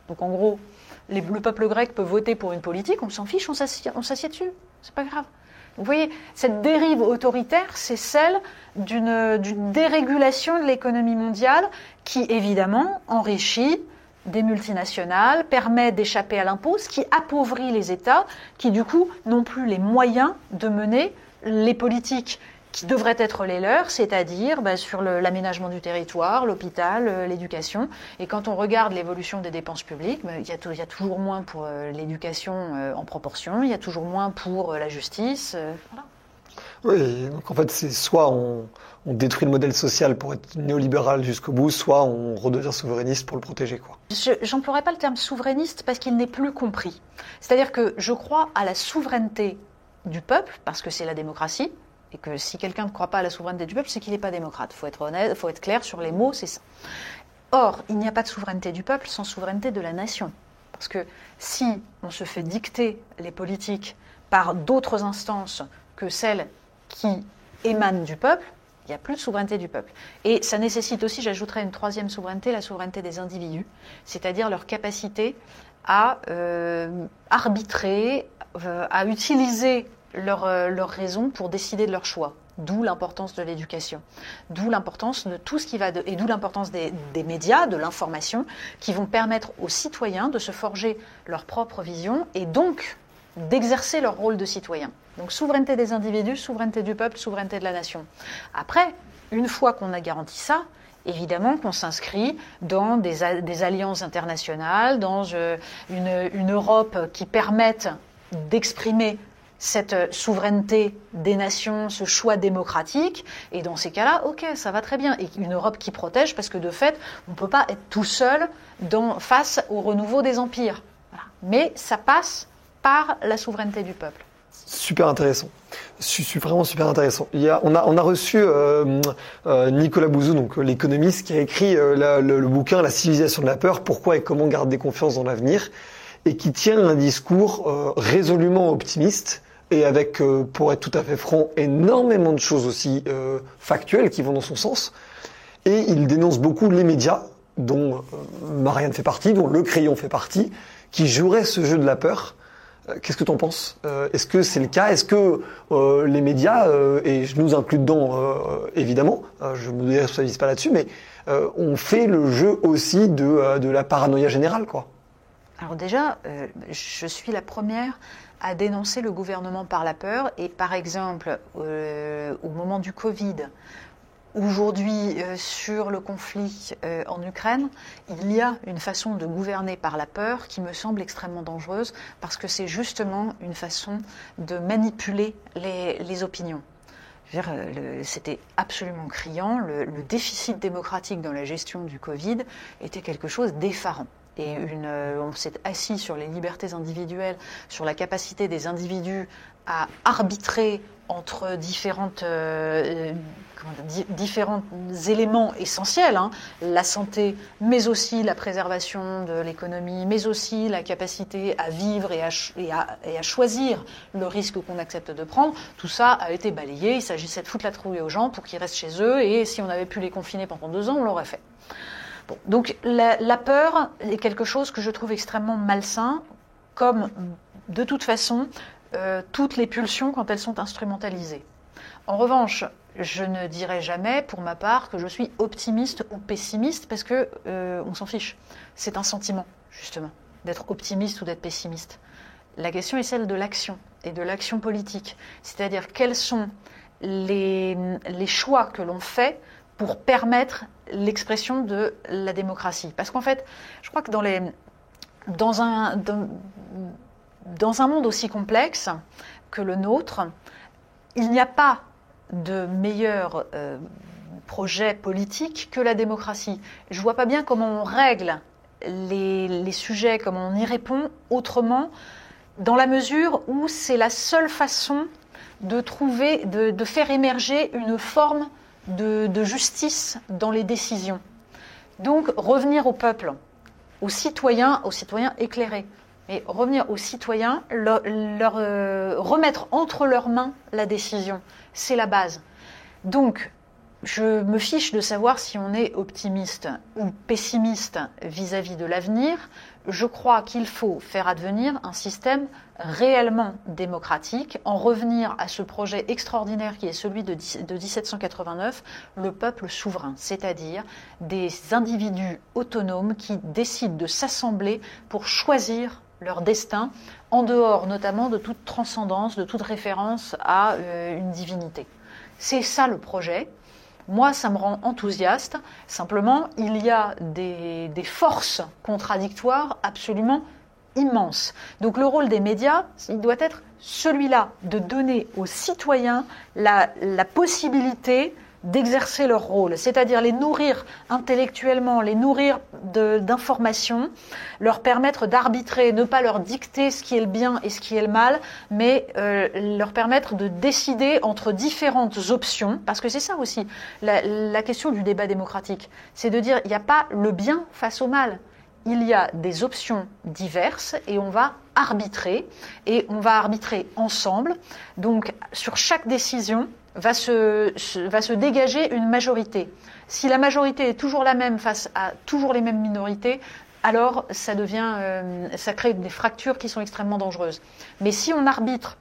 Donc en gros, le peuple grec peut voter pour une politique, on s'en fiche, on s'assied dessus, c'est pas grave. Vous voyez, cette dérive autoritaire, c'est celle d'une dérégulation de l'économie mondiale qui, évidemment, enrichit des multinationales, permet d'échapper à l'impôt, ce qui appauvrit les États, qui du coup n'ont plus les moyens de mener les politiques qui devraient être les leurs, c'est-à-dire sur l'aménagement du territoire, l'hôpital, l'éducation. Et quand on regarde l'évolution des dépenses publiques, il y a toujours moins pour l'éducation en proportion, il y a toujours moins pour la justice. Voilà. Oui, donc en fait, c'est soit on détruit le modèle social pour être néolibéral jusqu'au bout, soit on redevient souverainiste pour le protéger, quoi. J'emploierais pas le terme souverainiste parce qu'il n'est plus compris. C'est-à-dire que je crois à la souveraineté du peuple, parce que c'est la démocratie, et que si quelqu'un ne croit pas à la souveraineté du peuple, c'est qu'il n'est pas démocrate. Il faut être honnête, il faut être clair sur les mots, c'est ça. Or, il n'y a pas de souveraineté du peuple sans souveraineté de la nation. Parce que si on se fait dicter les politiques par d'autres instances que celles qui émanent du peuple, il n'y a plus de souveraineté du peuple. Et ça nécessite aussi, j'ajouterais une troisième souveraineté, la souveraineté des individus, c'est-à-dire leur capacité à arbitrer, à utiliser leur raison pour décider de leur choix. D'où l'importance de l'éducation, d'où l'importance de tout ce qui va et d'où l'importance des médias, de l'information, qui vont permettre aux citoyens de se forger leur propre vision et donc d'exercer leur rôle de citoyen. Donc souveraineté des individus, souveraineté du peuple, souveraineté de la nation. Après, une fois qu'on a garanti ça, évidemment qu'on s'inscrit dans des alliances internationales, dans une Europe qui permette d'exprimer cette souveraineté des nations, ce choix démocratique, et dans ces cas-là, ok, ça va très bien. Et une Europe qui protège, parce que de fait, on ne peut pas être tout seul face au renouveau des empires. Voilà. Mais ça passe par la souveraineté du peuple. Super intéressant. Vraiment super intéressant. On a reçu Nicolas Bouzou, donc l'économiste, qui a écrit le bouquin La civilisation de la peur, pourquoi et comment garder confiance dans l'avenir, et qui tient un discours résolument optimiste, et avec, pour être tout à fait franc, énormément de choses aussi factuelles qui vont dans son sens. Et il dénonce beaucoup les médias, dont Marianne fait partie, dont Le Crayon fait partie, qui joueraient ce jeu de la peur. Qu'est-ce que tu en penses ? Est-ce que c'est le cas ? Est-ce que les médias, et je nous inclus dedans évidemment, je ne me déresponsabilise pas là-dessus, mais on fait le jeu aussi de la paranoïa générale, quoi. Alors déjà, je suis la première à dénoncer le gouvernement par la peur. Et par exemple, au moment du Covid, aujourd'hui, sur le conflit en Ukraine, il y a une façon de gouverner par la peur qui me semble extrêmement dangereuse parce que c'est justement une façon de manipuler les opinions. C'était absolument criant. Le déficit démocratique dans la gestion du Covid était quelque chose d'effarant. Et on s'est assis sur les libertés individuelles, sur la capacité des individus à arbitrer entre différents éléments essentiels, hein, la santé, mais aussi la préservation de l'économie, mais aussi la capacité à vivre et à choisir le risque qu'on accepte de prendre. Tout ça a été balayé. Il s'agissait de foutre la trouille aux gens pour qu'ils restent chez eux, et si on avait pu les confiner pendant 2 ans, on l'aurait fait. Bon, donc la peur est quelque chose que je trouve extrêmement malsain, comme de toute façon toutes les pulsions quand elles sont instrumentalisées. En revanche, je ne dirai jamais pour ma part que je suis optimiste ou pessimiste parce que on s'en fiche. C'est un sentiment justement d'être optimiste ou d'être pessimiste. La question est celle de l'action et de l'action politique, c'est-à-dire quels sont les choix que l'on fait pour permettre l'expression de la démocratie. Parce qu'en fait, je crois que dans un monde aussi complexe que le nôtre, il n'y a pas de meilleur projet politique que la démocratie. Je ne vois pas bien comment on règle les sujets, comment on y répond autrement, dans la mesure où c'est la seule façon de faire émerger une forme de justice dans les décisions. Donc revenir au peuple, aux citoyens éclairés, et revenir aux citoyens, leur remettre entre leurs mains la décision, c'est la base. Donc je me fiche de savoir si on est optimiste ou pessimiste vis-à-vis de l'avenir. Je crois qu'il faut faire advenir un système réellement démocratique, en revenir à ce projet extraordinaire qui est celui de 1789, le peuple souverain, c'est-à-dire des individus autonomes qui décident de s'assembler pour choisir leur destin, en dehors notamment de toute transcendance, de toute référence à une divinité. C'est ça le projet. Moi, ça me rend enthousiaste. Simplement, il y a des forces contradictoires absolument immenses. Donc le rôle des médias, il doit être celui-là, de donner aux citoyens la possibilité d'exercer leur rôle, c'est-à-dire les nourrir intellectuellement, les nourrir d'informations, leur permettre d'arbitrer, ne pas leur dicter ce qui est le bien et ce qui est le mal, mais leur permettre de décider entre différentes options, parce que c'est ça aussi la question du débat démocratique, c'est de dire il n'y a pas le bien face au mal, il y a des options diverses et on va arbitrer ensemble. Donc sur chaque décision, va se dégager une majorité. Si la majorité est toujours la même face à toujours les mêmes minorités, alors ça crée des fractures qui sont extrêmement dangereuses. Mais si on arbitre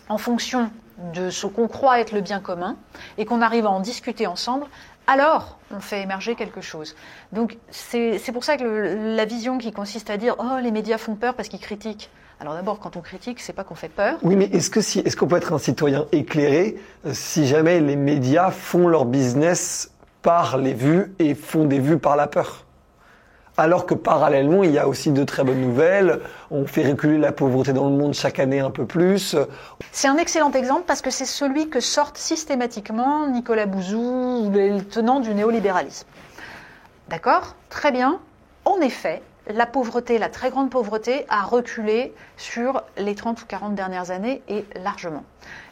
en fonction de ce qu'on croit être le bien commun et qu'on arrive à en discuter ensemble, alors on fait émerger quelque chose. Donc c'est pour ça que la vision qui consiste à dire « Oh, les médias font peur parce qu'ils critiquent », Alors d'abord, quand on critique, c'est pas qu'on fait peur. Oui, mais est-ce qu'on peut être un citoyen éclairé si jamais les médias font leur business par les vues et font des vues par la peur? Alors que parallèlement, il y a aussi de très bonnes nouvelles. On fait reculer la pauvreté dans le monde chaque année un peu plus. C'est un excellent exemple parce que c'est celui que sortent systématiquement Nicolas Bouzou ou les tenants du néolibéralisme. D'accord ? Très bien. En effet, la pauvreté, la très grande pauvreté, a reculé sur les 30 ou 40 dernières années et largement.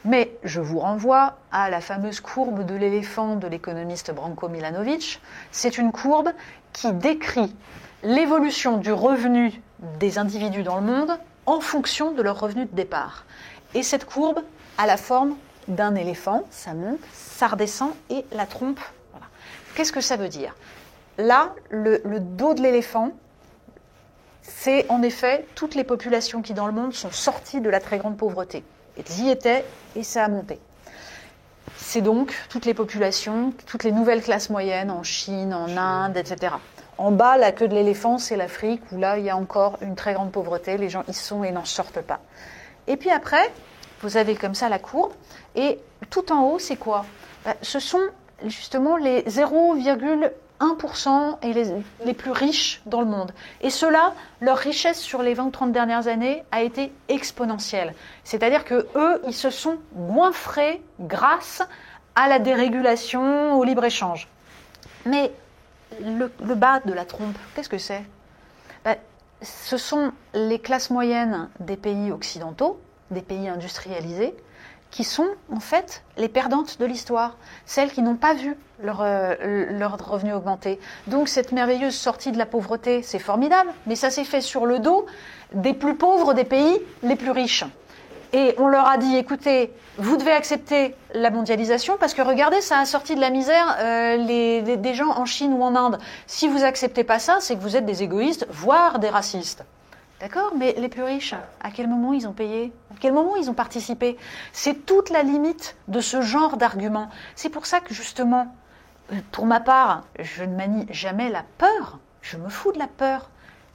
Mais je vous renvoie à la fameuse courbe de l'éléphant de l'économiste Branko Milanovic. C'est une courbe qui décrit l'évolution du revenu des individus dans le monde en fonction de leur revenu de départ. Et cette courbe a la forme d'un éléphant, ça monte, ça redescend et la trompe. Voilà. Qu'est-ce que ça veut dire ? Là, le dos de l'éléphant, c'est en effet toutes les populations qui dans le monde sont sorties de la très grande pauvreté. Elles y étaient et ça a monté. C'est donc toutes les populations, toutes les nouvelles classes moyennes en Chine, en Inde, etc. En bas, la queue de l'éléphant, c'est l'Afrique, où là, il y a encore une très grande pauvreté. Les gens y sont et n'en sortent pas. Et puis après, vous avez comme ça la courbe. Et tout en haut, c'est quoi ? Ce sont justement les 0,1% et les plus riches dans le monde. Et ceux-là, leur richesse sur les 20-30 dernières années a été exponentielle. C'est-à-dire que eux, ils se sont goinfrés grâce à la dérégulation, au libre-échange. Mais le bas de la trompe, qu'est-ce que c'est ? Ce sont les classes moyennes des pays occidentaux, des pays industrialisés, qui sont en fait les perdantes de l'histoire, celles qui n'ont pas vu leur revenu augmenter. Donc cette merveilleuse sortie de la pauvreté, c'est formidable, mais ça s'est fait sur le dos des plus pauvres des pays les plus riches. Et on leur a dit, écoutez, vous devez accepter la mondialisation parce que regardez, ça a sorti de la misère des gens en Chine ou en Inde. Si vous acceptez pas ça, c'est que vous êtes des égoïstes, voire des racistes. D'accord ? Mais les plus riches, à quel moment ils ont payé ? À quel moment ils ont participé ? C'est toute la limite de ce genre d'argument. C'est pour ça que justement, pour ma part, je ne manie jamais la peur. Je me fous de la peur.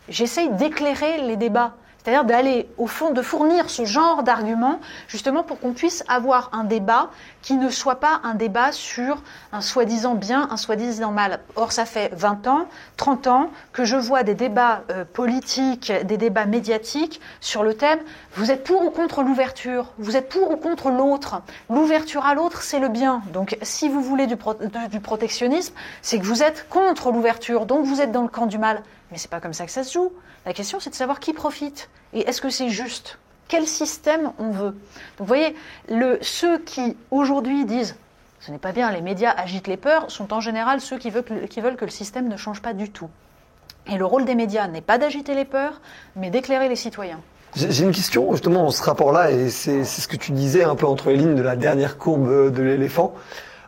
J'essaye d'éclairer les débats. C'est-à-dire d'aller au fond, de fournir ce genre d'arguments, justement pour qu'on puisse avoir un débat qui ne soit pas un débat sur un soi-disant bien, un soi-disant mal. Or, ça fait 20 ans, 30 ans que je vois des débats politiques, des débats médiatiques sur le thème « Vous êtes pour ou contre l'ouverture ? Vous êtes pour ou contre l'autre ? L'ouverture à l'autre, c'est le bien. Donc, si vous voulez du protectionnisme, c'est que vous êtes contre l'ouverture, donc vous êtes dans le camp du mal. » Mais c'est pas comme ça que ça se joue. La question, c'est de savoir qui profite. Et est-ce que c'est juste ? Quel système on veut ? Donc, vous voyez, ceux qui, aujourd'hui, disent « ce n'est pas bien, les médias agitent les peurs », sont en général ceux qui veulent que le système ne change pas du tout. Et le rôle des médias n'est pas d'agiter les peurs, mais d'éclairer les citoyens. J'ai une question, justement, en ce rapport-là, et c'est ce que tu disais un peu entre les lignes de la dernière courbe de l'éléphant.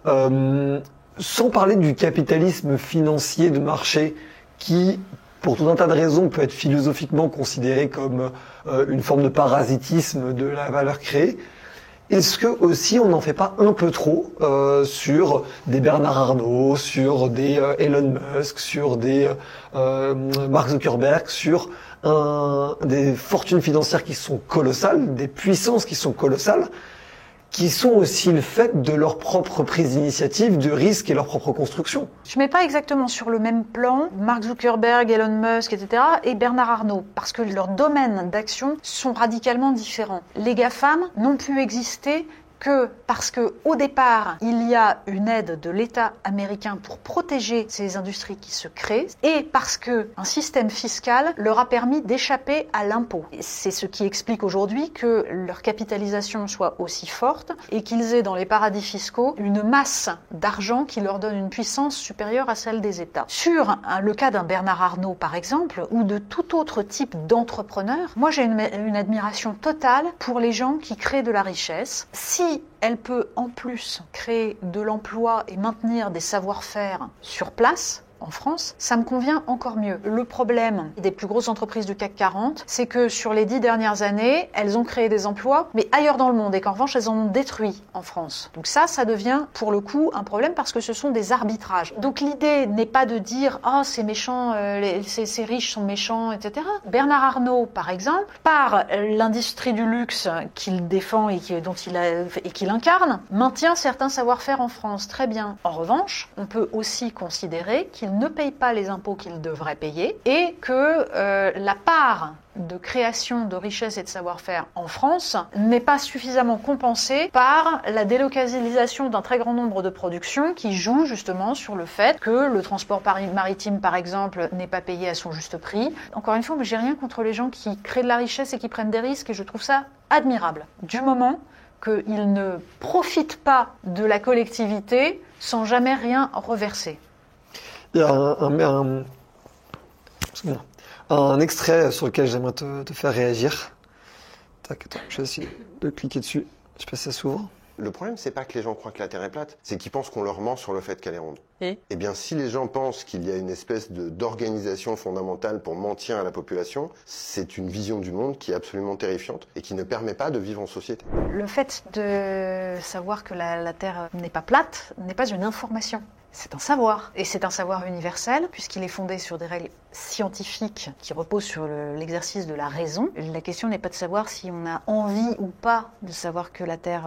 Sans parler du capitalisme financier de marché qui, pour tout un tas de raisons, peut être philosophiquement considéré comme une forme de parasitisme de la valeur créée. Est-ce que aussi on n'en fait pas un peu trop sur des Bernard Arnault, sur des Elon Musk, sur des Mark Zuckerberg, sur des fortunes financières qui sont colossales, des puissances qui sont colossales, qui sont aussi le fait de leur propre prise d'initiative, de risque et leur propre construction. Je ne mets pas exactement sur le même plan Mark Zuckerberg, Elon Musk, etc. et Bernard Arnault, parce que leurs domaines d'action sont radicalement différents. Les GAFAM n'ont pu exister que parce que au départ, il y a une aide de l'État américain pour protéger ces industries qui se créent et parce que un système fiscal leur a permis d'échapper à l'impôt. C'est ce qui explique aujourd'hui que leur capitalisation soit aussi forte et qu'ils aient dans les paradis fiscaux une masse d'argent qui leur donne une puissance supérieure à celle des États. Sur le cas d'un Bernard Arnault par exemple ou de tout autre type d'entrepreneur, moi j'ai une admiration totale pour les gens qui créent de la richesse. Si elle peut en plus créer de l'emploi et maintenir des savoir-faire sur place, en France, ça me convient encore mieux. Le problème des plus grosses entreprises du CAC 40, c'est que sur les 10 dernières années, elles ont créé des emplois, mais ailleurs dans le monde, et qu'en revanche, elles en ont détruit en France. Donc ça devient pour le coup un problème parce que ce sont des arbitrages. Donc l'idée n'est pas de dire « Ah, c'est méchant, ces riches sont méchants, etc. » Bernard Arnault, par exemple, par l'industrie du luxe qu'il défend et qu'il incarne, maintient certains savoir-faire en France. Très bien. En revanche, on peut aussi considérer qu'il ne paye pas les impôts qu'il devrait payer et que la part de création de richesse et de savoir-faire en France n'est pas suffisamment compensée par la délocalisation d'un très grand nombre de productions qui jouent justement sur le fait que le transport maritime, par exemple, n'est pas payé à son juste prix. Encore une fois, j'ai rien contre les gens qui créent de la richesse et qui prennent des risques et je trouve ça admirable. Du moment qu'ils ne profitent pas de la collectivité sans jamais rien reverser. Il y a un extrait sur lequel j'aimerais te faire réagir. Tac, attends, je vais essayer de cliquer dessus. Je sais pas si ça s'ouvre. Le problème, c'est pas que les gens croient que la Terre est plate, c'est qu'ils pensent qu'on leur ment sur le fait qu'elle est ronde. Et Eh bien, si les gens pensent qu'il y a une espèce d'organisation fondamentale pour mentir à la population, c'est une vision du monde qui est absolument terrifiante et qui ne permet pas de vivre en société. Le fait de savoir que la Terre n'est pas plate n'est pas une information. C'est un savoir, et c'est un savoir universel, puisqu'il est fondé sur des règles scientifiques qui reposent sur l'exercice de la raison. La question n'est pas de savoir si on a envie ou pas de savoir que la Terre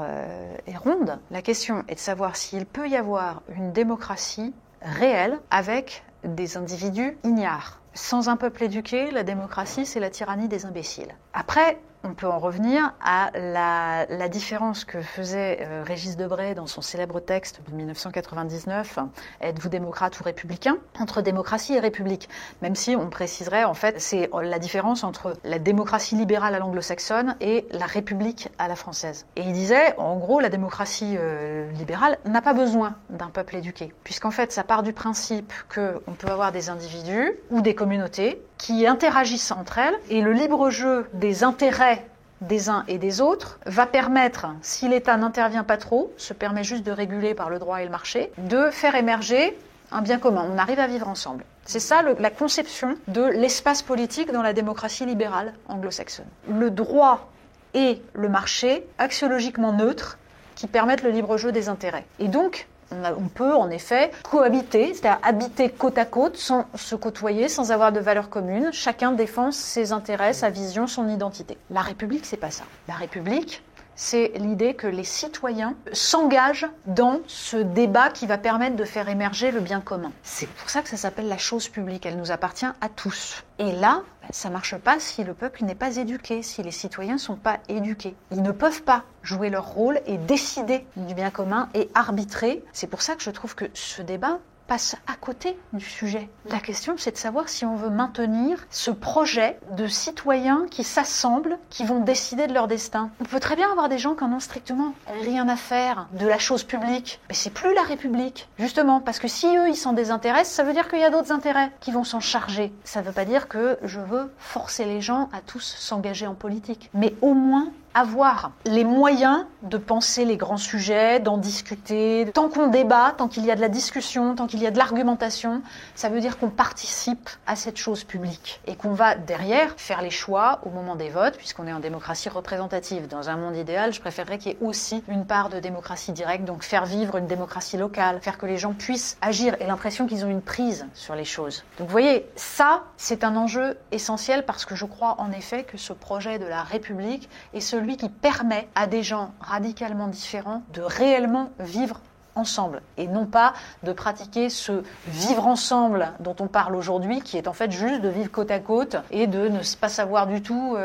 est ronde. La question est de savoir s'il peut y avoir une démocratie réelle avec des individus ignares. Sans un peuple éduqué, la démocratie, c'est la tyrannie des imbéciles. Après, on peut en revenir à la différence que faisait Régis Debray dans son célèbre texte de 1999, « Êtes-vous démocrate ou républicain ?» entre démocratie et république. Même si on préciserait, en fait, c'est la différence entre la démocratie libérale à l'anglo-saxonne et la république à la française. Et il disait, en gros, la démocratie libérale n'a pas besoin d'un peuple éduqué, puisqu'en fait, ça part du principe qu'on peut avoir des individus ou des communautés qui interagissent entre elles, et le libre jeu des intérêts des uns et des autres va permettre, si l'État n'intervient pas trop, se permet juste de réguler par le droit et le marché, de faire émerger un bien commun. On arrive à vivre ensemble. C'est ça la conception de l'espace politique dans la démocratie libérale anglo-saxonne. Le droit et le marché, axiologiquement neutres, qui permettent le libre jeu des intérêts. Et donc, on peut en effet cohabiter, c'est-à-dire habiter côte à côte sans se côtoyer, sans avoir de valeurs communes. Chacun défend ses intérêts, sa vision, son identité. La République, c'est pas ça. La République, c'est l'idée que les citoyens s'engagent dans ce débat qui va permettre de faire émerger le bien commun. C'est pour ça que ça s'appelle la chose publique. Elle nous appartient à tous. Et là, ça marche pas si le peuple n'est pas éduqué, si les citoyens sont pas éduqués. Ils ne peuvent pas jouer leur rôle et décider du bien commun et arbitrer. C'est pour ça que je trouve que ce débat passe à côté du sujet. La question, c'est de savoir si on veut maintenir ce projet de citoyens qui s'assemblent, qui vont décider de leur destin. On peut très bien avoir des gens qui en ont strictement rien à faire de la chose publique, mais c'est plus la République. Justement, parce que si eux, ils s'en désintéressent, ça veut dire qu'il y a d'autres intérêts qui vont s'en charger. Ça ne veut pas dire que je veux forcer les gens à tous s'engager en politique, mais au moins avoir les moyens de penser les grands sujets, d'en discuter. Tant qu'on débat, tant qu'il y a de la discussion, tant qu'il y a de l'argumentation, ça veut dire qu'on participe à cette chose publique et qu'on va derrière faire les choix au moment des votes, puisqu'on est en démocratie représentative. Dans un monde idéal, je préférerais qu'il y ait aussi une part de démocratie directe, donc faire vivre une démocratie locale, faire que les gens puissent agir et l'impression qu'ils ont une prise sur les choses. Donc vous voyez, ça, c'est un enjeu essentiel parce que je crois en effet que ce projet de la République est celui qui permet à des gens radicalement différents de réellement vivre ensemble et non pas de pratiquer ce vivre ensemble dont on parle aujourd'hui qui est en fait juste de vivre côte à côte et de ne pas savoir du tout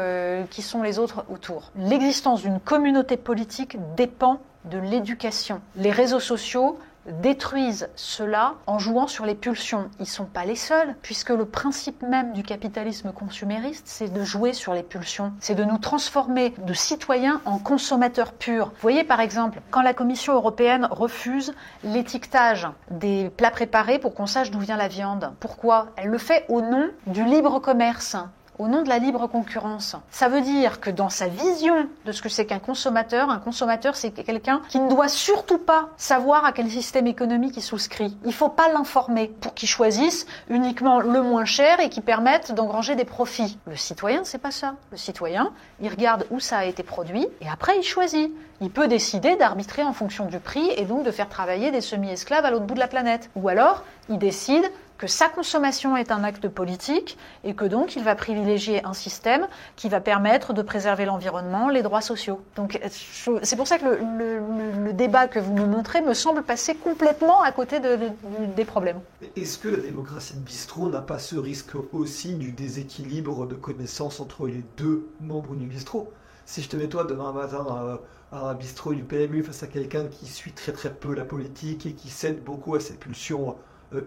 qui sont les autres autour. L'existence d'une communauté politique dépend de l'éducation. Les réseaux sociaux détruisent cela en jouant sur les pulsions. Ils ne sont pas les seuls, puisque le principe même du capitalisme consumériste, c'est de jouer sur les pulsions. C'est de nous transformer de citoyens en consommateurs purs. Vous voyez par exemple, quand la Commission européenne refuse l'étiquetage des plats préparés pour qu'on sache d'où vient la viande. Pourquoi ? Elle le fait au nom du libre commerce, au nom de la libre concurrence. Ça veut dire que dans sa vision de ce que c'est qu'un consommateur c'est quelqu'un qui ne doit surtout pas savoir à quel système économique il souscrit. Il ne faut pas l'informer pour qu'il choisisse uniquement le moins cher et qui permette d'engranger des profits. Le citoyen, c'est pas ça. Le citoyen, il regarde où ça a été produit et après il choisit. Il peut décider d'arbitrer en fonction du prix et donc de faire travailler des semi-esclaves à l'autre bout de la planète. Ou alors, il décide que sa consommation est un acte politique et que donc il va privilégier un système qui va permettre de préserver l'environnement, les droits sociaux. Donc c'est pour ça que le débat que vous me montrez me semble passer complètement à côté des problèmes. Est-ce que la démocratie de bistrot n'a pas ce risque aussi du déséquilibre de connaissances entre les deux membres du bistrot ? Si je te mets toi demain matin à un bistrot du PMU face à quelqu'un qui suit très très peu la politique et qui cède beaucoup à ses pulsions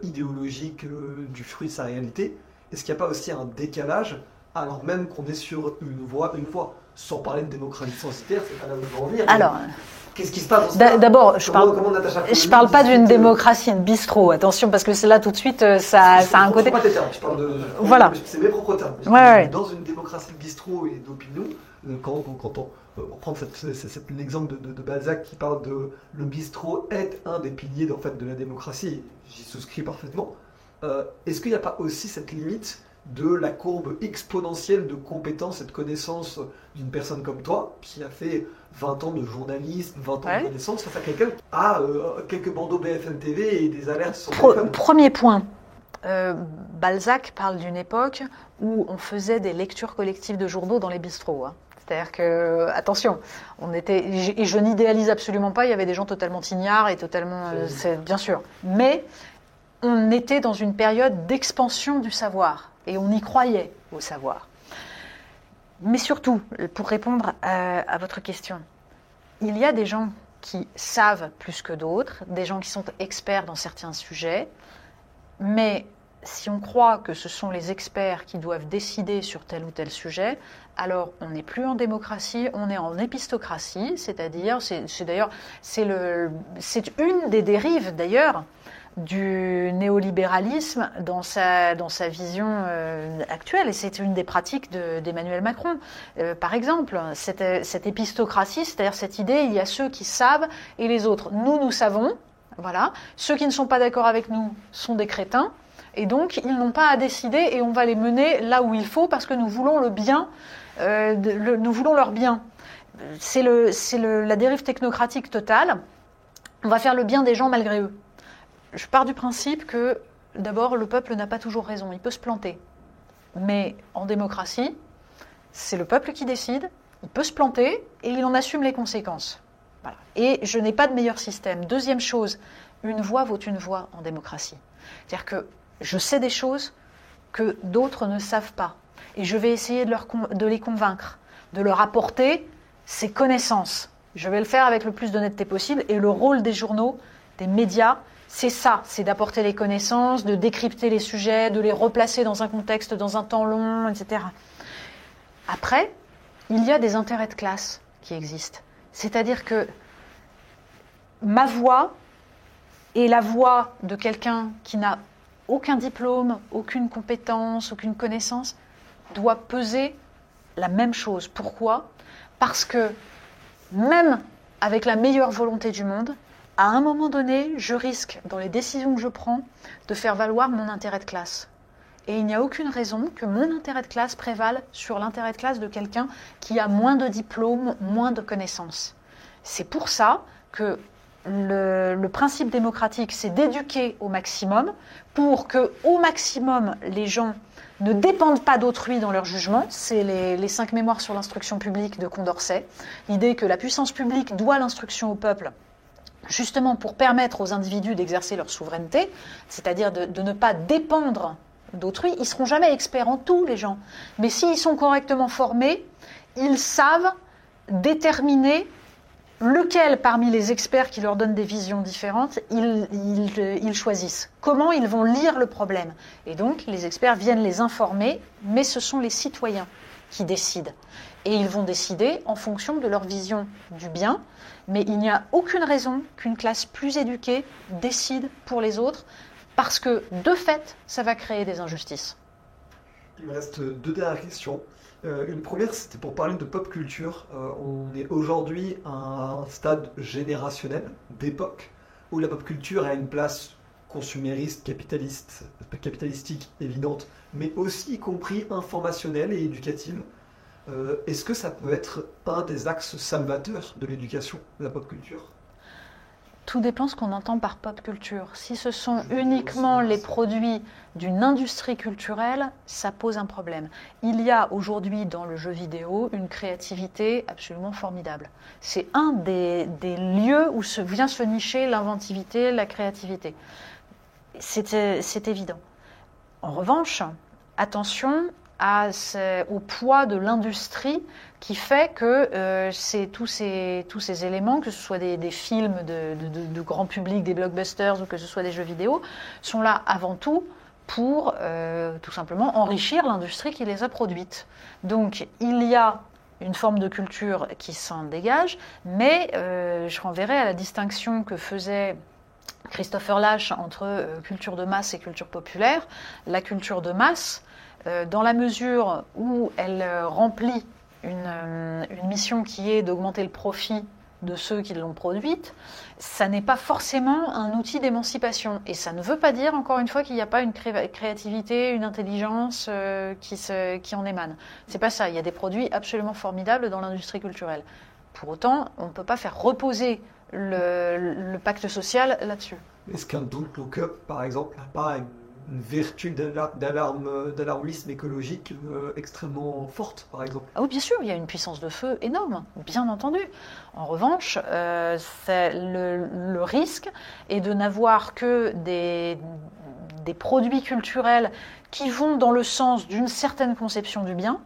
idéologique du fruit de sa réalité, est-ce qu'il n'y a pas aussi un décalage alors même qu'on est sur une voie, sans parler de démocratie censitaire, c'est pas là où je veux en venir. Alors, qu'est-ce qui se passe dans ce d'abord, je parle pas d'une démocratie de bistrot, attention, parce que c'est là tout de suite, ça a un côté... Je parle de... Voilà. C'est mes propres termes. Ouais. Dans une démocratie de bistrot et d'opinion, quand on prend l'exemple de Balzac qui parle de le bistrot est un des piliers en fait, de la démocratie, j'y souscris parfaitement, est-ce qu'il n'y a pas aussi cette limite de la courbe exponentielle de compétences et de connaissances d'une personne comme toi, qui a fait 20 ans de journalisme, 20 ans de connaissances, face à quelqu'un qui a quelques bandeaux BFM TV et des alertes sur téléphone. Premier point. Balzac parle d'une époque où on faisait des lectures collectives de journaux dans les bistrots. C'est-à-dire que, attention, et je n'idéalise absolument pas, il y avait des gens totalement ignares et totalement, bien sûr. Mais on était dans une période d'expansion du savoir et on y croyait au savoir. Mais surtout, pour répondre à votre question, il y a des gens qui savent plus que d'autres, des gens qui sont experts dans certains sujets, mais si on croit que ce sont les experts qui doivent décider sur tel ou tel sujet, alors on n'est plus en démocratie, on est en épistocratie, c'est-à-dire, c'est une des dérives d'ailleurs du néolibéralisme dans sa vision actuelle, et c'est une des pratiques d'Emmanuel Macron. Par exemple, cette épistocratie, c'est-à-dire cette idée, il y a ceux qui savent et les autres. Nous savons, voilà. Ceux qui ne sont pas d'accord avec nous sont des crétins, et donc ils n'ont pas à décider et on va les mener là où il faut parce que nous voulons le bien, nous voulons leur bien. C'est la dérive technocratique totale. On va faire le bien des gens malgré eux. Je pars du principe que, d'abord, le peuple n'a pas toujours raison, il peut se planter. Mais en démocratie, c'est le peuple qui décide, il peut se planter et il en assume les conséquences. Voilà. Et je n'ai pas de meilleur système. Deuxième chose, une voix vaut une voix en démocratie. C'est-à-dire que je sais des choses que d'autres ne savent pas. Et je vais essayer de les convaincre, de leur apporter ces connaissances. Je vais le faire avec le plus d'honnêteté possible. Et le rôle des journaux, des médias, c'est ça, c'est d'apporter les connaissances, de décrypter les sujets, de les replacer dans un contexte, dans un temps long, etc. Après, il y a des intérêts de classe qui existent. C'est-à-dire que ma voix et la voix de quelqu'un qui n'a aucun diplôme, aucune compétence, aucune connaissance, doit peser la même chose. Pourquoi ? Parce que même avec la meilleure volonté du monde, à un moment donné, je risque, dans les décisions que je prends, de faire valoir mon intérêt de classe. Et il n'y a aucune raison que mon intérêt de classe prévale sur l'intérêt de classe de quelqu'un qui a moins de diplômes, moins de connaissances. C'est pour ça que le principe démocratique, c'est d'éduquer au maximum pour que, au maximum, les gens ne dépendent pas d'autrui dans leur jugement. C'est les 5 mémoires sur l'instruction publique de Condorcet. L'idée que la puissance publique doit l'instruction au peuple, justement pour permettre aux individus d'exercer leur souveraineté, c'est-à-dire de ne pas dépendre d'autrui. Ils ne seront jamais experts en tout, les gens. Mais s'ils sont correctement formés, ils savent déterminer lequel parmi les experts qui leur donnent des visions différentes, ils choisissent. Comment ils vont lire le problème. Et donc, les experts viennent les informer, mais ce sont les citoyens qui décident. Et ils vont décider en fonction de leur vision du bien, mais il n'y a aucune raison qu'une classe plus éduquée décide pour les autres, parce que, de fait, ça va créer des injustices. Il me reste 2 dernières questions. Une première, c'était pour parler de pop culture. On est aujourd'hui à un stade générationnel, d'époque, où la pop culture a une place consumériste, capitalistique évidente, mais aussi y compris informationnelle et éducative. Est-ce que ça peut être un des axes salvateurs de l'éducation, la pop culture? Tout dépend ce qu'on entend par pop culture. Si ce sont uniquement les produits d'une industrie culturelle, ça pose un problème. Il y a aujourd'hui dans le jeu vidéo une créativité absolument formidable. C'est un des lieux où vient se nicher l'inventivité, la créativité. C'est évident. En revanche, attention au poids de l'industrie qui fait que c'est tous ces éléments, que ce soit des films de grand public, des blockbusters ou que ce soit des jeux vidéo, sont là avant tout pour tout simplement enrichir l'industrie qui les a produites. Donc il y a une forme de culture qui s'en dégage, mais je renverrai à la distinction que faisait Christopher Lasch entre culture de masse et culture populaire. La culture de masse, dans la mesure où elle remplit une mission qui est d'augmenter le profit de ceux qui l'ont produite, ça n'est pas forcément un outil d'émancipation. Et ça ne veut pas dire, encore une fois, qu'il n'y a pas une créativité, une intelligence qui en émane. C'est pas ça. Il y a des produits absolument formidables dans l'industrie culturelle. Pour autant, on ne peut pas faire reposer le pacte social là-dessus. Est-ce qu'un Don't Look Up, par exemple, n'a pas une vertu d'alarmisme écologique extrêmement forte, par exemple? Ah oui, bien sûr, il y a une puissance de feu énorme, bien entendu. En revanche, le risque est de n'avoir que des produits culturels qui vont dans le sens d'une certaine conception du bien,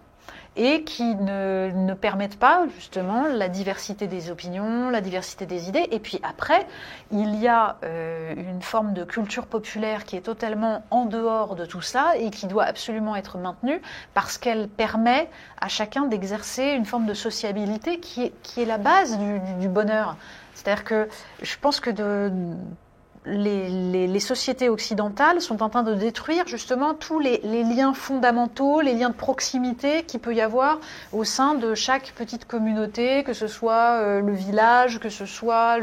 et qui ne permettent pas justement la diversité des opinions, la diversité des idées. Et puis après, il y a une forme de culture populaire qui est totalement en dehors de tout ça et qui doit absolument être maintenue parce qu'elle permet à chacun d'exercer une forme de sociabilité qui est la base du bonheur. C'est-à-dire que je pense que les sociétés occidentales sont en train de détruire justement tous les liens fondamentaux, les liens de proximité qu'il peut y avoir au sein de chaque petite communauté, que ce soit le village, que ce soit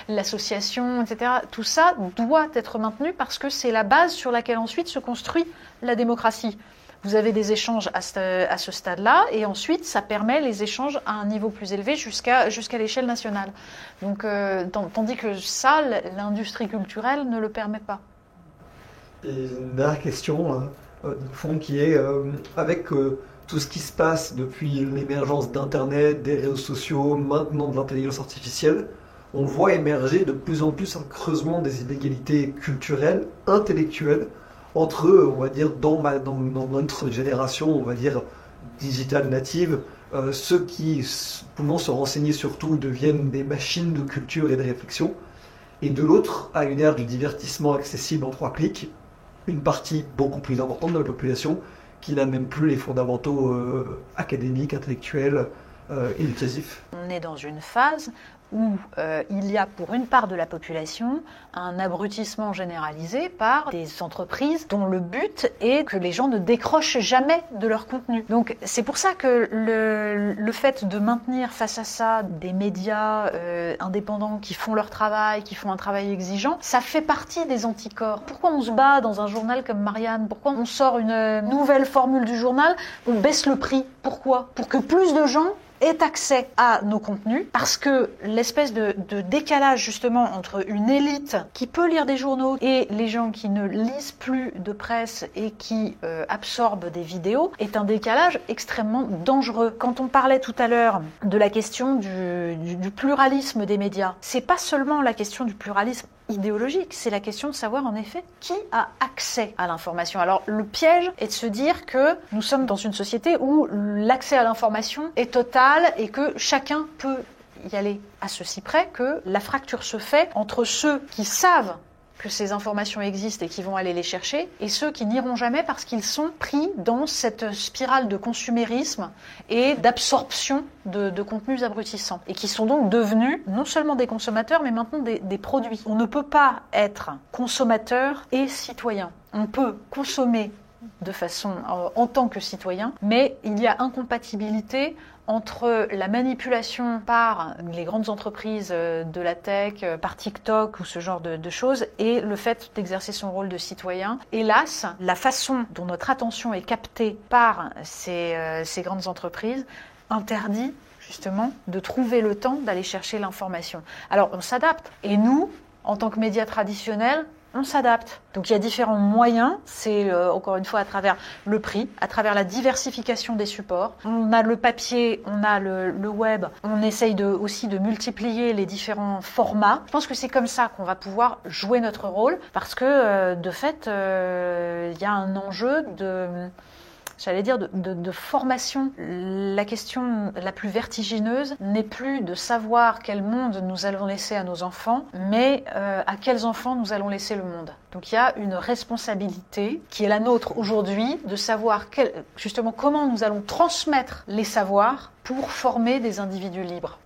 l'association, etc. Tout ça doit être maintenu parce que c'est la base sur laquelle ensuite se construit la démocratie. Vous avez des échanges à ce stade-là, et ensuite, ça permet les échanges à un niveau plus élevé jusqu'à l'échelle nationale. Donc, tandis que ça, l'industrie culturelle ne le permet pas. Et une dernière question, de fond, qui est, avec tout ce qui se passe depuis l'émergence d'Internet, des réseaux sociaux, maintenant de l'intelligence artificielle, on voit émerger de plus en plus un creusement des inégalités culturelles, intellectuelles, entre eux, on va dire, dans notre génération, on va dire, digitale native, ceux qui, pouvant se renseigner sur tout, deviennent des machines de culture et de réflexion, et de l'autre, à une ère du divertissement accessible en 3 clics, une partie beaucoup plus importante de la population qui n'a même plus les fondamentaux académiques, intellectuels, éducatifs. On est dans une phase où il y a pour une part de la population un abrutissement généralisé par des entreprises dont le but est que les gens ne décrochent jamais de leur contenu. Donc c'est pour ça que le fait de maintenir face à ça des médias indépendants qui font leur travail, qui font un travail exigeant, ça fait partie des anticorps. Pourquoi on se bat dans un journal comme Marianne? Pourquoi on sort une nouvelle formule du journal? On baisse le prix. Pourquoi? Pour que plus de gens aient accès à nos contenus, parce que l'espèce de décalage justement entre une élite qui peut lire des journaux et les gens qui ne lisent plus de presse et qui absorbent des vidéos est un décalage extrêmement dangereux. Quand on parlait tout à l'heure de la question du pluralisme des médias, c'est pas seulement la question du pluralisme idéologique, c'est la question de savoir en effet qui a accès à l'information. Alors le piège est de se dire que nous sommes dans une société où l'accès à l'information est total et que chacun peut y aller, à ceci près que la fracture se fait entre ceux qui savent que ces informations existent et qui vont aller les chercher, et ceux qui n'iront jamais parce qu'ils sont pris dans cette spirale de consumérisme et d'absorption de contenus abrutissants, et qui sont donc devenus non seulement des consommateurs, mais maintenant des produits. On ne peut pas être consommateur et citoyen. On peut consommer de façon en tant que citoyen, mais il y a incompatibilité entre la manipulation par les grandes entreprises de la tech, par TikTok ou ce genre de choses, et le fait d'exercer son rôle de citoyen. Hélas, la façon dont notre attention est captée par ces grandes entreprises interdit justement de trouver le temps d'aller chercher l'information. Alors on s'adapte, et nous, en tant que médias traditionnels, on s'adapte. Donc il y a différents moyens, c'est encore une fois à travers le prix, à travers la diversification des supports. On a le papier, on a le web, on essaye aussi de multiplier les différents formats. Je pense que c'est comme ça qu'on va pouvoir jouer notre rôle, parce que de fait, il y a un enjeu de formation. La question la plus vertigineuse n'est plus de savoir quel monde nous allons laisser à nos enfants, mais à quels enfants nous allons laisser le monde. Donc il y a une responsabilité qui est la nôtre aujourd'hui de savoir justement comment nous allons transmettre les savoirs pour former des individus libres.